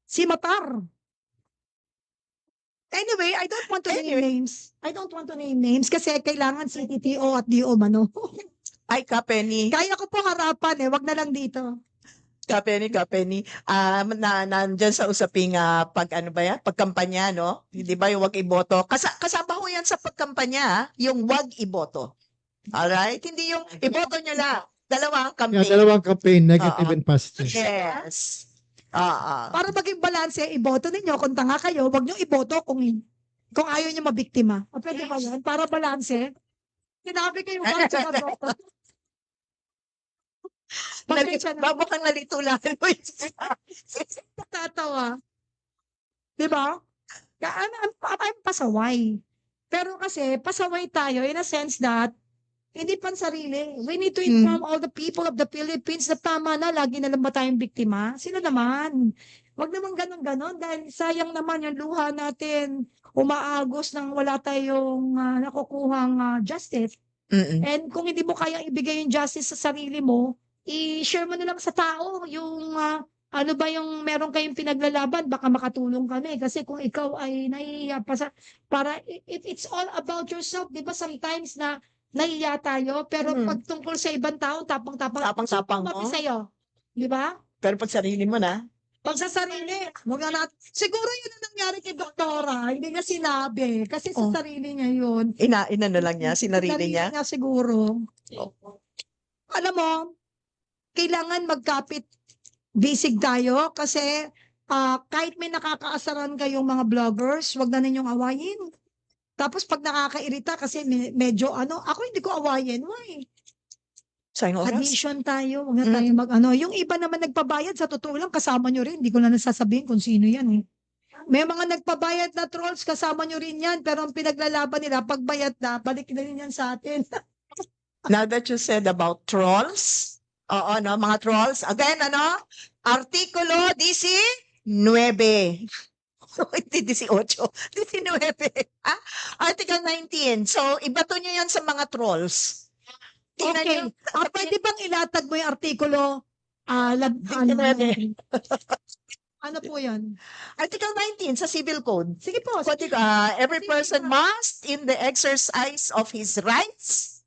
Si Matar. Anyway, I don't want to name names kasi kailangan CTTO at DO mano. Ay, Ka-Penny. Kaya ko po harapan wag na lang dito. Ka-Penny. Nandyan sa usaping pagkampanya, no? Hindi ba yung wag iboto? Kasama ho yan sa pagkampanya, yung wag iboto. Alright? Hindi yung iboto nyo lang. Dalawang Kaya campaign. dalawang campaign, negative Oo. and positive. Yes. Oo. Para maging balanse, iboto ninyo. Kung tanga kayo, wag nyo iboto kung ayaw nyo mabiktima. O pwede ba yan? Para balanse. Sinabi kayo, wag nyo maboto. Pasensya na. Mukhang nalito lang. Natatawa. Di ba? I'm pasaway. Pero kasi, pasaway tayo in a sense that hindi pansarili. We need to inform all the people of the Philippines na tama na, lagi na lang ba tayong biktima? Sila naman. Wag naman ganon-ganon dahil sayang naman yung luha natin umaagos nang wala tayong nakukuhang justice. And kung hindi mo kayang ibigay yung justice sa sarili mo, i-share mo na lang sa tao yung ano ba yung meron kayong pinaglalaban, baka makatulong kami. Kasi kung ikaw ay nahihiya para it's all about yourself. Di ba sometimes na nahihiya tayo, pero pag tungkol sa ibang tao, Tapang-tapang mo. tumabi sa'yo. Di ba? Pero pag sarili mo na, Pag sa sarili, siguro yun ang nangyari kay Doktora, hindi niya sinabi. Kasi sa sarili niya yun. inano lang niya, sinarili niya. Siguro. Alam mo, kailangan magkapit bisig tayo kasi kahit may nakakaasaran kayong mga vloggers, wag na ninyong awayin. Tapos pag nakakairita kasi medyo ako hindi ko awayin. Why? Sayang oras. Admission tayo, wag na tayo yung iba naman nagpabayad, sa totoo lang, kasama nyo rin. Hindi ko na nasasabihin kung sino yan eh. May mga nagpabayad na trolls, kasama nyo rin yan, pero ang pinaglalaban nila, pagbayad na, balik na rin yan sa atin. Now that you said about trolls, oo, no, mga trolls, again, Artikulo 19. Hindi 18, 19. Article 19. So, ibato nyo yan sa mga trolls. Tingnan Okay. nyo. Pwede bang ilatag mo yung artikulo? Ano po yan? Article 19 sa Civil Code. Sige po. Every person must, in the exercise of his rights,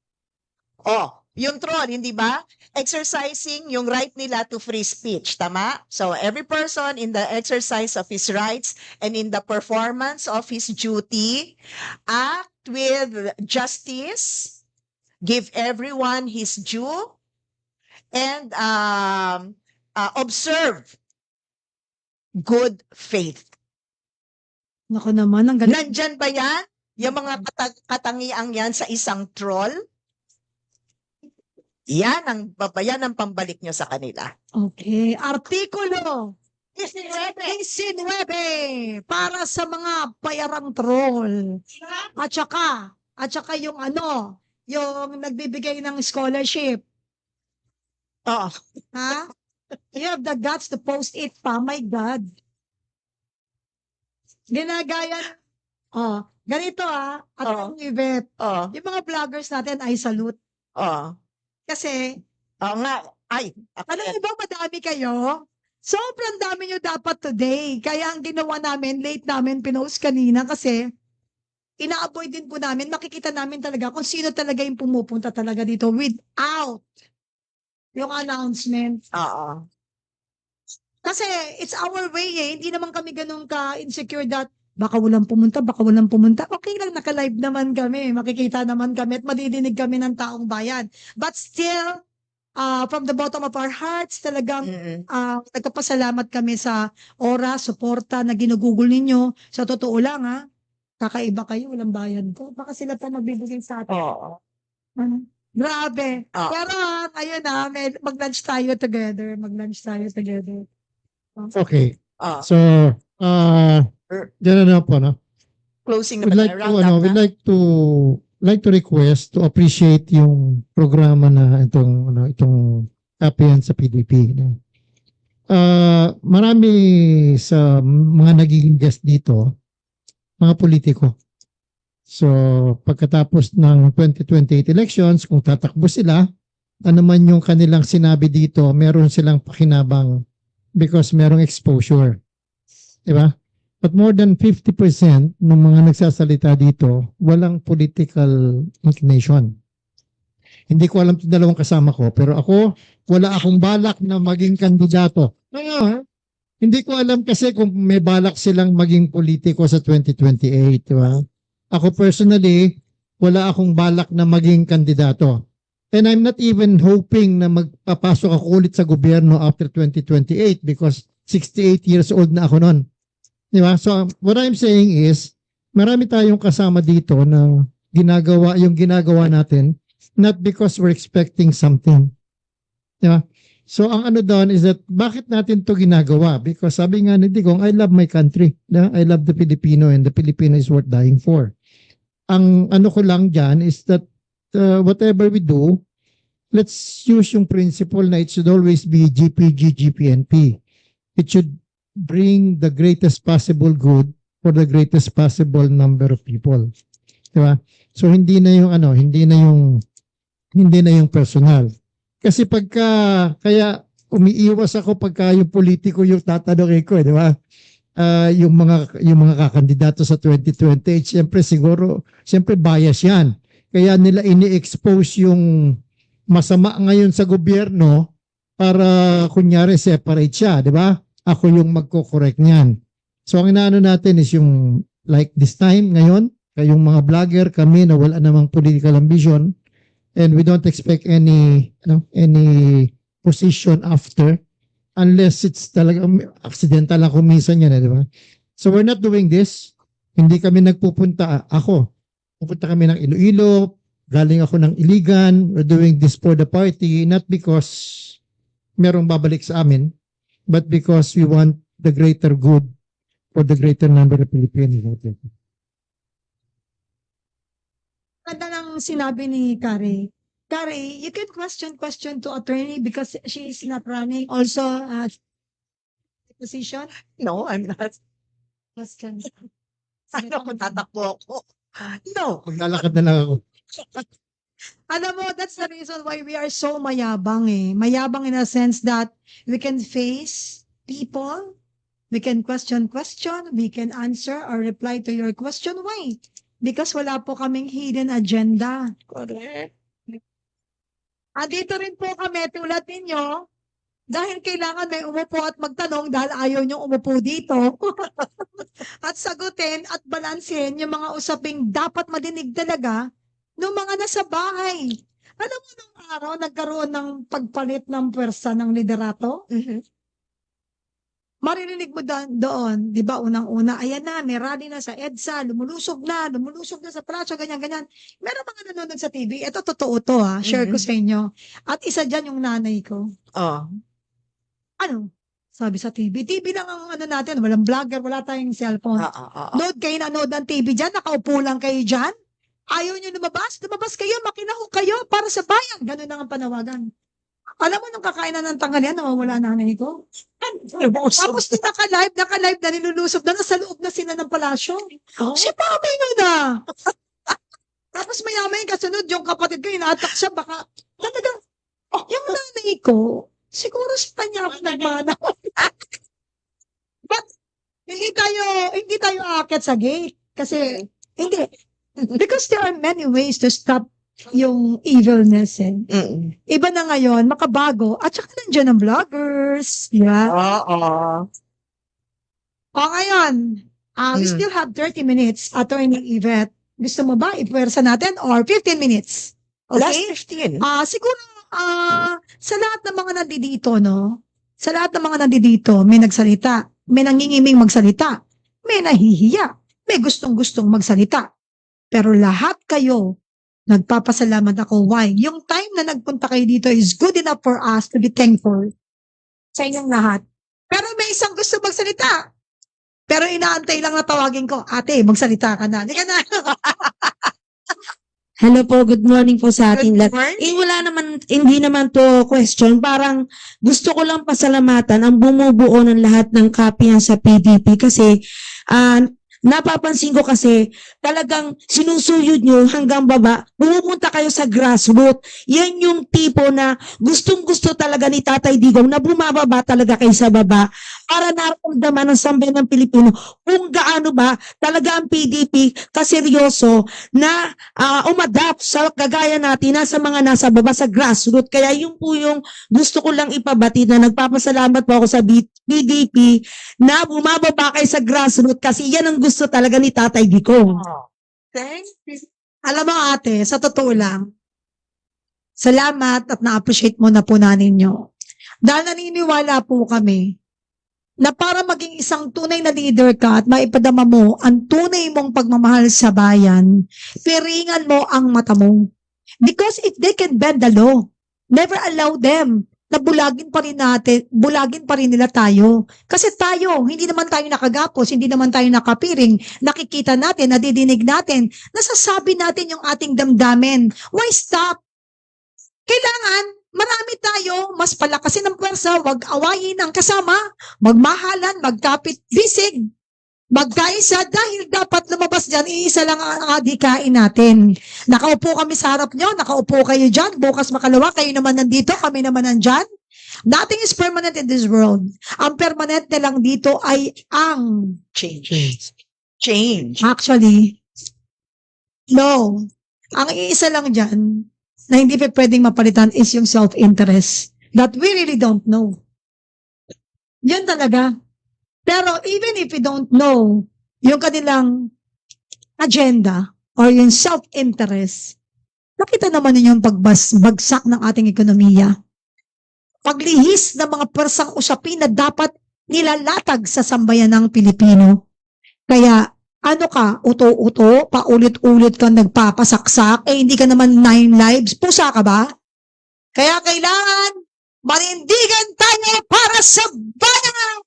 yung troll, hindi ba? Exercising yung right nila to free speech, tama? So, every person in the exercise of his rights and in the performance of his duty, act with justice, give everyone his due, and observe good faith. Naku naman, ang galing. Nandyan ba yan? Yung mga katangiang yan sa isang troll? Yan ang pambalik nyo sa kanila. Okay. Artikulo 19 para sa mga bayarang troll. At saka yung yung nagbibigay ng scholarship. Oo. Ha? You have the guts to post it pa. My God. Ginagaya. Ganito at ang event. Yung mga vloggers natin ay salute. Kasi, nga. alam niyo ba madami kayo? Sobrang dami nyo dapat today. Kaya ang ginawa namin, late namin, pinost kanina kasi ina-avoid din po namin, makikita namin talaga kung sino talaga yung pumupunta talaga dito without yung announcement. Oo. Kasi it's our way hindi naman kami ganun ka-insecure that baka walang pumunta. Okay lang, naka-live naman kami, makikita naman kami at madidinig kami ng taong bayan. But still, from the bottom of our hearts, talagang nagpapasalamat kami sa oras, suporta na ginugugol ninyo. Sa totoo lang kakaiba kayo, walang bayad ko. Baka sila pa magbibigay sa atin. Oo. Grabe. Pero ayun mag-lunch tayo together. Okay. So, dyan po, no? Closing We'd naman. like to, we'd like to request to appreciate yung programa na itong Kapihan sa PDP. No? Marami sa mga nagiging guest dito, mga politiko. So, pagkatapos ng 2028 elections, kung tatakbo sila, ano man yung kanilang sinabi dito, meron silang pakinabang because merong exposure. Diba? But more than 50% ng mga nagsasalita dito, walang political inclination. Hindi ko alam yung dalawang kasama ko, pero ako, wala akong balak na maging kandidato. Hindi ko alam kasi kung may balak silang maging politiko sa 2028, di ba? Ako personally, wala akong balak na maging kandidato. And I'm not even hoping na magpapasok ako ulit sa gobyerno after 2028 because 68 years old na ako noon. Di ba? So what I'm saying is, marami tayong kasama dito na yung ginagawa natin, not because we're expecting something. Di ba? So ang ano doon is that, bakit natin to ginagawa? Because sabi nga ni Digong, I love my country. I love the Filipino and the Filipino is worth dying for. Ang ano ko lang dyan is that whatever we do, let's use yung principle na it should always be GPG, GPNP. It should bring the greatest possible good for the greatest possible number of people. Diba? So hindi na yung personal. Kasi kaya umiiwas ako pagka yung politiko yung tatanungin ko, di ba? Yung mga kakandidato sa 2028, siyempre bias yan. Kaya nila ini-expose yung masama ngayon sa gobyerno para kunyari separate siya, di ba? Ako yung magko-correct niyan. So ang inaano natin is yung like this time ngayon, kayong mga vlogger, kami na wala namang political ambition and we don't expect any position after unless it's talaga accidental lang kung minsan yan, di ba? So we're not doing this. Hindi kami nagpupunta. Pupunta kami ng Iloilo, galing ako ng Iligan. We're doing this for the party, not because merong babalik sa amin, but because we want the greater good for the greater number of Filipinos. Ganda ng sinabi ni Kari. Kari, you can question to attorney because she is not running also position. No, I'm not. Question. Ano kung tatakbo ako? No. Maglalakad na lang ako. Alam mo, that's the reason why we are so mayabang eh. Mayabang in a sense that we can face people, we can question, we can answer or reply to your question. Why? Because wala po kaming hidden agenda. Correct. Andito rin po kami tulad ninyo dahil kailangan may umupo at magtanong dahil ayaw nyo umupo dito at sagutin at balansin yung mga usaping dapat madinig talaga ng mga nasa bahay. Alam mo nung araw nagkaroon ng pagpalit ng pwersa ng liderato? Maririnig mo doon, di ba, unang-una, ayan na, may rally na sa EDSA, lumulusog na sa Praso, ganyan-ganyan. Meron mga nanonood sa TV, ito totoo to ha, share ko sa inyo. At isa dyan yung nanay ko. Oh. Ano? Sabi sa TV lang ang ano natin, walang vlogger, wala tayong cellphone. Nood kayo na nood ng TV dyan, nakaupo lang kayo dyan. Ayaw nyo lumabas kayo, makinaho kayo para sa bayan. Ganun ang panawagan. Alam mo, nung kakainan ng tanghalian, nawawala nanay ko. Tapos naka-live na nilulusob na nasa loob na sila ng palasyo. Si Pamay na. Tapos maya-maya kasunod, yung kapatid ko, ina-attack siya, baka, talagang, yung nanay ko, siguro sa kanya ako nagmana. But, hindi tayo aakyat sa gate. Kasi, hindi. Because there are many ways to stop yung evilness eh. Iba na ngayon, makabago, at saka nandiyan ang vloggers, yeah. Ngayon, we still have 30 minutes, Attorney Yvette. Gusto mo ba ipwersa natin or 15 minutes? Okay? Last 15. Siguro, sa lahat ng mga nandito, no? Sa lahat ng mga nandito, may nagsalita, may nangingiming magsalita, may nahihiya, may gustong-gustong magsalita. Pero lahat kayo, nagpapasalamat ako. Why? Yung time na nagpunta kayo dito is good enough for us to be thankful sa inyong lahat. Pero may isang gusto magsalita. Pero inaantay lang na tawagin ko, ate, magsalita ka na. Hindi ka na. Hello po, good morning po sa ating Good lahat. morning. Hindi naman to question. Parang gusto ko lang pasalamatan ang bumubuo ng lahat ng kapihan sa PDP kasi napapansin ko kasi talagang sinusuyod nyo hanggang baba, pumupunta kayo sa grassroots. Yan yung tipo na gustong-gusto talaga ni Tatay Digong na bumababa talaga kayo sa baba para naramdaman ng sambayan ng Pilipino kung gaano ba talaga ang PDP kaseryoso na umadapt sa kagaya natin na sa mga nasa baba sa grassroots. Kaya yun po yung gusto ko lang ipabati na nagpapasalamat po ako sa PDP na bumababa kayo sa grassroots kasi yan ang gusto talaga ni Tatay Digong. Thanks. Alam mo ate, sa totoo lang, Salamat at na-appreciate mo na po naninyo. Dahil naniniwala po kami na para maging isang tunay na leader ka at maipadama mo ang tunay mong pagmamahal sa bayan, piringan mo ang mata mo. Because if they can bend the law, never allow them na bulagin pa rin nila tayo. Kasi tayo, hindi naman tayo nakagapos, hindi naman tayo nakapiring, nakikita natin, nadidinig natin, nasasabi natin yung ating damdamin. Why stop? Kailangan, marami tayo, mas palakasin ang pwersa, wag awayin ang kasama, magmahalan, magkapit-bisig, magkaisa dahil dapat lumabas dyan, iisa lang ang adhikain natin. Nakaupo kami sa harap nyo, nakaupo kayo dyan, bukas makalawa, kayo naman nandito, kami naman nandyan. Nothing is permanent in this world. Ang permanent na lang dito ay ang Change. actually, law. Ang iisa lang dyan, na hindi pa pwedeng mapalitan is yung self-interest that we really don't know. Yun talaga. Pero even if we don't know yung kanilang agenda or yung self-interest, nakita naman ninyo yung pagbagsak ng ating ekonomiya. Paglihis ng mga persang usapin na dapat nilalatag sa sambayan ng Pilipino. Kaya ano ka, uto-uto, paulit-ulit kang nagpapasaksak, hindi ka naman 9 lives, pusa ka ba? Kaya kailangan manindigan tayo para sa bayan!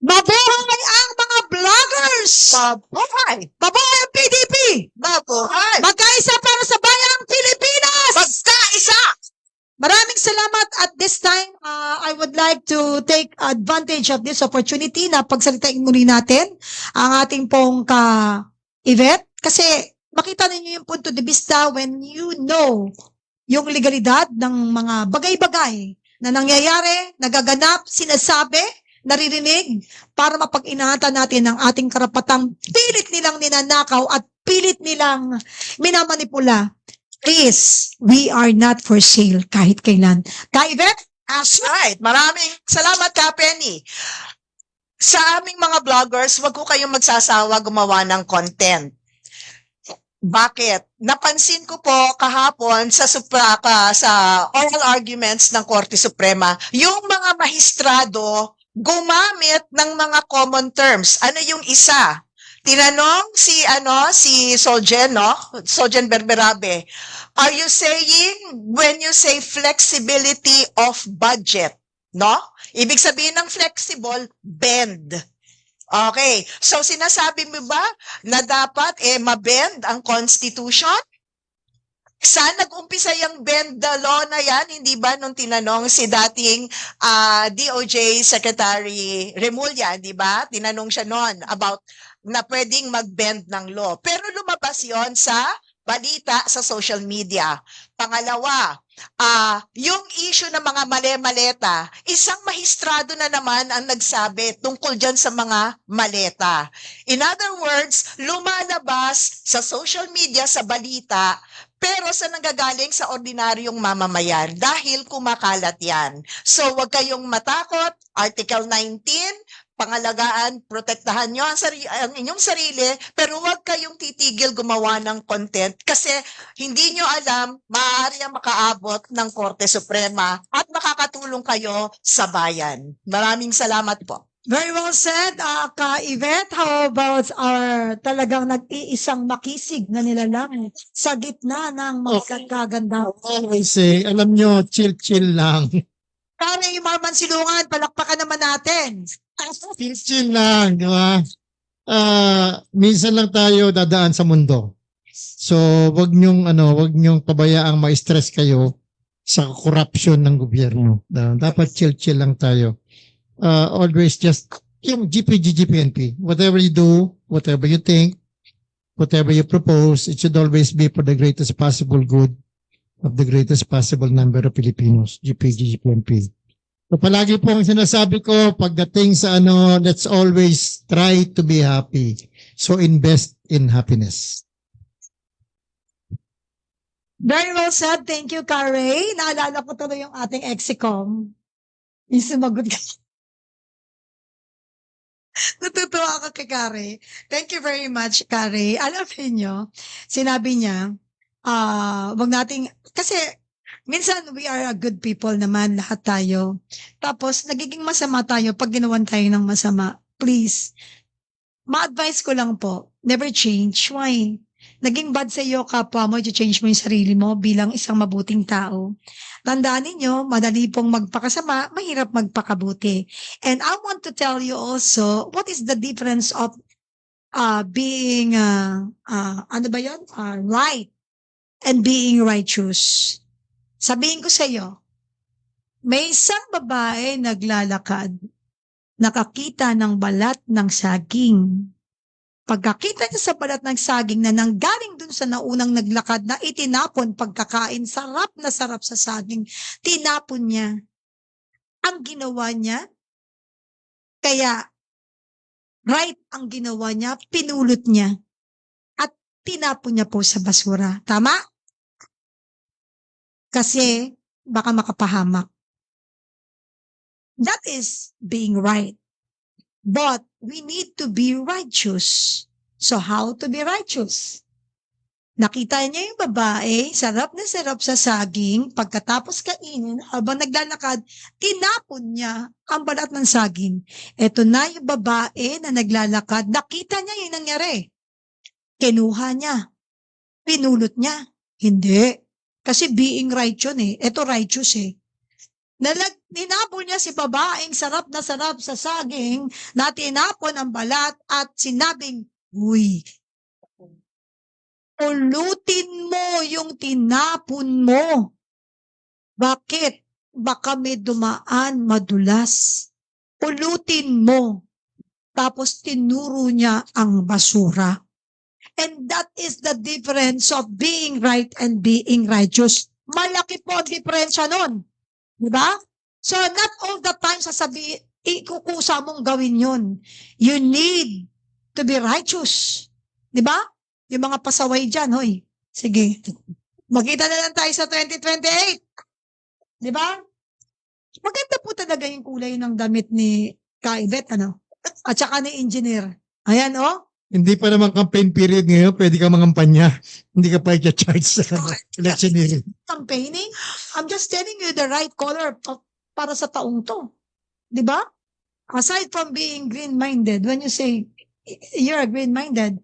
Mabuhay ang mga vloggers! Mabuhay! Mabuhay ang PDP! Mabuhay! Magkaisa para sa bayang Pilipinas! Magkaisa! Maraming salamat at this time, I would like to take advantage of this opportunity na pagsalitain muli natin ang ating pong ka-Yvette kasi makita ninyo yung punto de vista when you know yung legalidad ng mga bagay-bagay na nangyayari, nagaganap, sinasabi, naririnig para mapag-inahatan natin ang ating karapatang pilit nilang ninanakaw at pilit nilang minamanipula. Please, we are not for sale kahit kailan. Ka-Yvette? That's right. Maraming salamat ka, Penny. Sa aming mga vloggers, wag ko kayong magsasawa gumawa ng content. Bakit? Napansin ko po kahapon sa oral arguments ng Korte Suprema, yung mga mahistrado gumamit ng mga common terms. Ano yung isa? Tinanong si Soljen Berberabe, are you saying when you say flexibility of budget, no? Ibig sabihin ng flexible, bend. Okay, so sinasabi mo ba na dapat mabend ang Constitution? Saan nag-umpisa yung bend the law na yan? Hindi ba nung tinanong si dating DOJ Secretary Remulla, di ba? Tinanong siya noon about na pwedeng mag-bend ng law. Pero lumabas yon sa balita sa social media. Pangalawa, yung issue ng mga male-maleta, isang mahistrado na naman ang nagsabi tungkol dyan sa mga maleta. In other words, lumalabas sa social media, sa balita, pero sa nanggagaling sa ordinaryong mamamayan dahil kumakalat yan. So wag kayong matakot, Article 19, pangalagaan, protektahan nyo ang inyong sarili, pero huwag kayong titigil gumawa ng content kasi hindi nyo alam, maaari ang makaabot ng Korte Suprema at makakatulong kayo sa bayan. Maraming salamat po. Very well said, Ka-Yvette. How about our talagang nag-iisang makisig na nilalang sa gitna ng mga kaganda? Always say, alam nyo, chill lang. Kaya yung mga mansilungan, palakpakan naman natin. Chill lang, di ba? Minsan lang tayo dadaan sa mundo. So, wag nyong pabayaang ma-stress kayo sa corruption ng gobyerno. Dapat chill lang tayo. Always just yung GPNP. Whatever you do, whatever you think, whatever you propose, it should always be for the greatest possible good of the greatest possible number of Filipinos. GPNP. So palagi po ang sinasabi ko, pagdating sa let's always try to be happy. So invest in happiness. Very well said. Thank you, Karen. Naalala ko tuloy yung ating exicom. Yung sumagot ka. Natutuwa ako kay Kare. Thank you very much, Kare. Alam niyo, sinabi niya, wag nating, kasi minsan we are a good people naman, lahat tayo. Tapos, nagiging masama tayo pag ginawan tayo ng masama. Please, ma-advise ko lang po, never change. Why? Naging bad sa iyo, kapwa mo, i-change mo yung sarili mo bilang isang mabuting tao. Tandaan ninyo, madali pong magpakasama, mahirap magpakabuti. And I want to tell you also, what is the difference of being, ano ba yun? Right and being righteous. Sabihin ko sa iyo, may isang babae naglalakad, nakakita ng balat ng saging. Pagkakita niya sa balat ng saging na nanggaling dun sa naunang naglakad na itinapon pagkakain, sarap na sarap sa saging, tinapon niya. Ang ginawa niya, kaya right ang ginawa niya, pinulot niya at tinapon niya po sa basura. Tama? Kasi baka makapahamak. That is being right. But we need to be righteous. So how to be righteous? Nakita niya yung babae, sarap na sarap sa saging, pagkatapos kainin, habang naglalakad, tinapon niya ang balat ng saging. Ito na yung babae na naglalakad, nakita niya yung nangyari. Kinuha niya. Pinulot niya. Hindi. Kasi being right yun eh. Ito righteous eh. Tinapon niya si babaeng sarap na sarap sa saging na tinapon ang balat at sinabing, "Uy, ulutin mo yung tinapon mo. Bakit? Baka may dumaan madulas. Ulutin mo." Tapos tinuro niya ang basura. And that is the difference of being right and being righteous. Malaki po ang diferensya nun. Diba? So, not all the time sasabihin, ikukusa mong gawin yun. You need to be righteous. Diba? Yung mga pasaway dyan, hoy. Sige. Magkita na lang tayo sa 2028. Diba? Maganda po talaga yung kulay ng damit ni Kaibet, ano? At saka ni Engineer. Ayan, oh. Hindi pa naman campaign period ngayon, pwede ka mangampanya. Hindi ka pa i-charge sa electioneering. Campaigning? I'm just telling you the right color para sa taong to. Diba? Aside from being green-minded, when you say you're green-minded,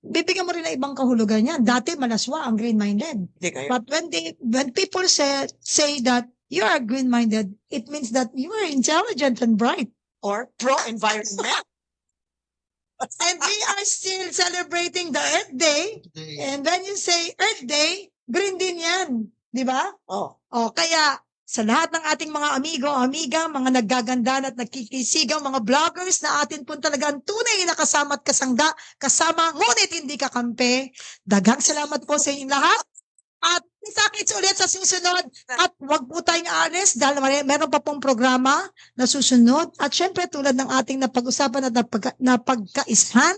bibigyan mo rin ng ibang kahulugan yan. Dati malaswa ang green-minded. But when people say that you are green-minded, it means that you are intelligent and bright. Or pro-environment. And we are still celebrating the Earth Day. And when you say Earth Day, green din yan. Di ba? Oh. Kaya sa lahat ng ating mga amigo, amiga, mga naggaganda at nagkikisigaw, mga vloggers na atin po talagang tunay na kasama at kasama, ngunit hindi kakampi. Daghang salamat po sa inyong lahat. At kita-kits ulit sa susunod. At wag po tayong aalis dahil meron pa pong programa na susunod. At syempre tulad ng ating napag-usapan at napagkaisahan,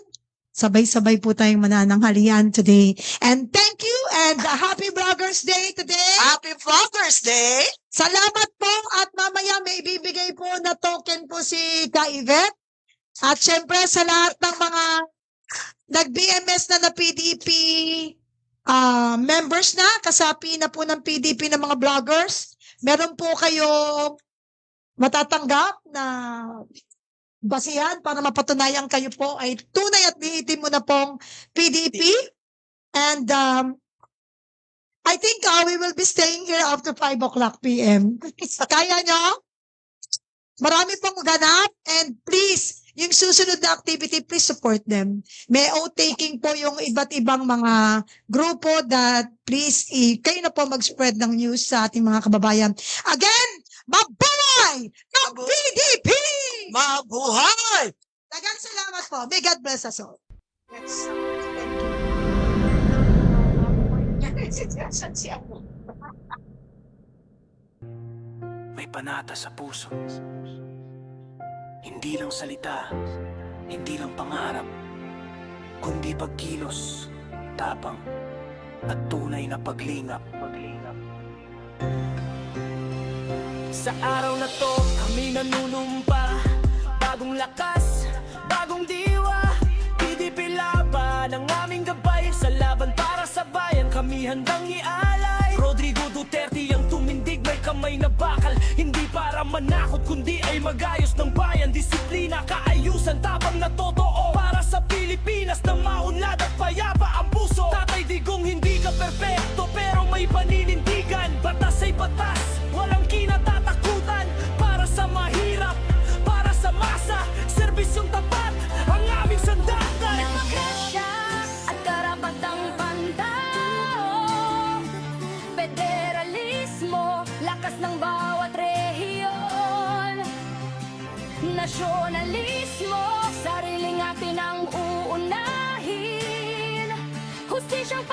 sabay-sabay po tayong manananghalian today. And thank you and Happy Vloggers Day today. Happy Vloggers Day! Salamat po at mamaya may ibibigay po na token po si Kaivet. At syempre sa lahat ng mga nag-BMS na PDP members na, kasapi na po ng PDP ng mga vloggers, meron po kayong matatanggap na basihan para mapatunayan kayo po ay tunay at lihitin mo na pong PDP. And I think we will be staying here after 5 o'clock p.m. Kaya nyo? Marami pong ganap and please, yung susunod na activity, please support them. May taking po yung iba't ibang mga grupo that please, kayo na po mag-spread ng news sa ating mga kababayan. Again, mabuhay ng PDP! Mabuhay! Daghang salamat po. May God bless us all. May panata sa puso. Hindi lang salita, hindi lang pangarap, kundi pagkilos, tapang, at tunay na paglingap. Sa araw na to, kami nanunumpa, bagong lakas, bagong diwa, PDP laban naman ang aming gabay sa laban para sa bayan, kami handang ialay. Rodrigo Duterte ang tumindig, may kamay na bakal, hindi para manakot kundi ay magayos ng bayan. Disiplina, kaayusan, tapang na totoo para sa Pilipinas na maunlad at payapa ang puso. Tatay Digong, hindi ka perpekto pero may paninindigan. Batas ay batas, walang kinatatakutan. Para sa mahirap, para sa masa, serbisyong tapat ang aming sandakan. Ng grasya at karapatang pantao, federalismo, lakas ng bawat rehiyon. Nasyonalismo, sariling atin ang uunahin. Hustisyang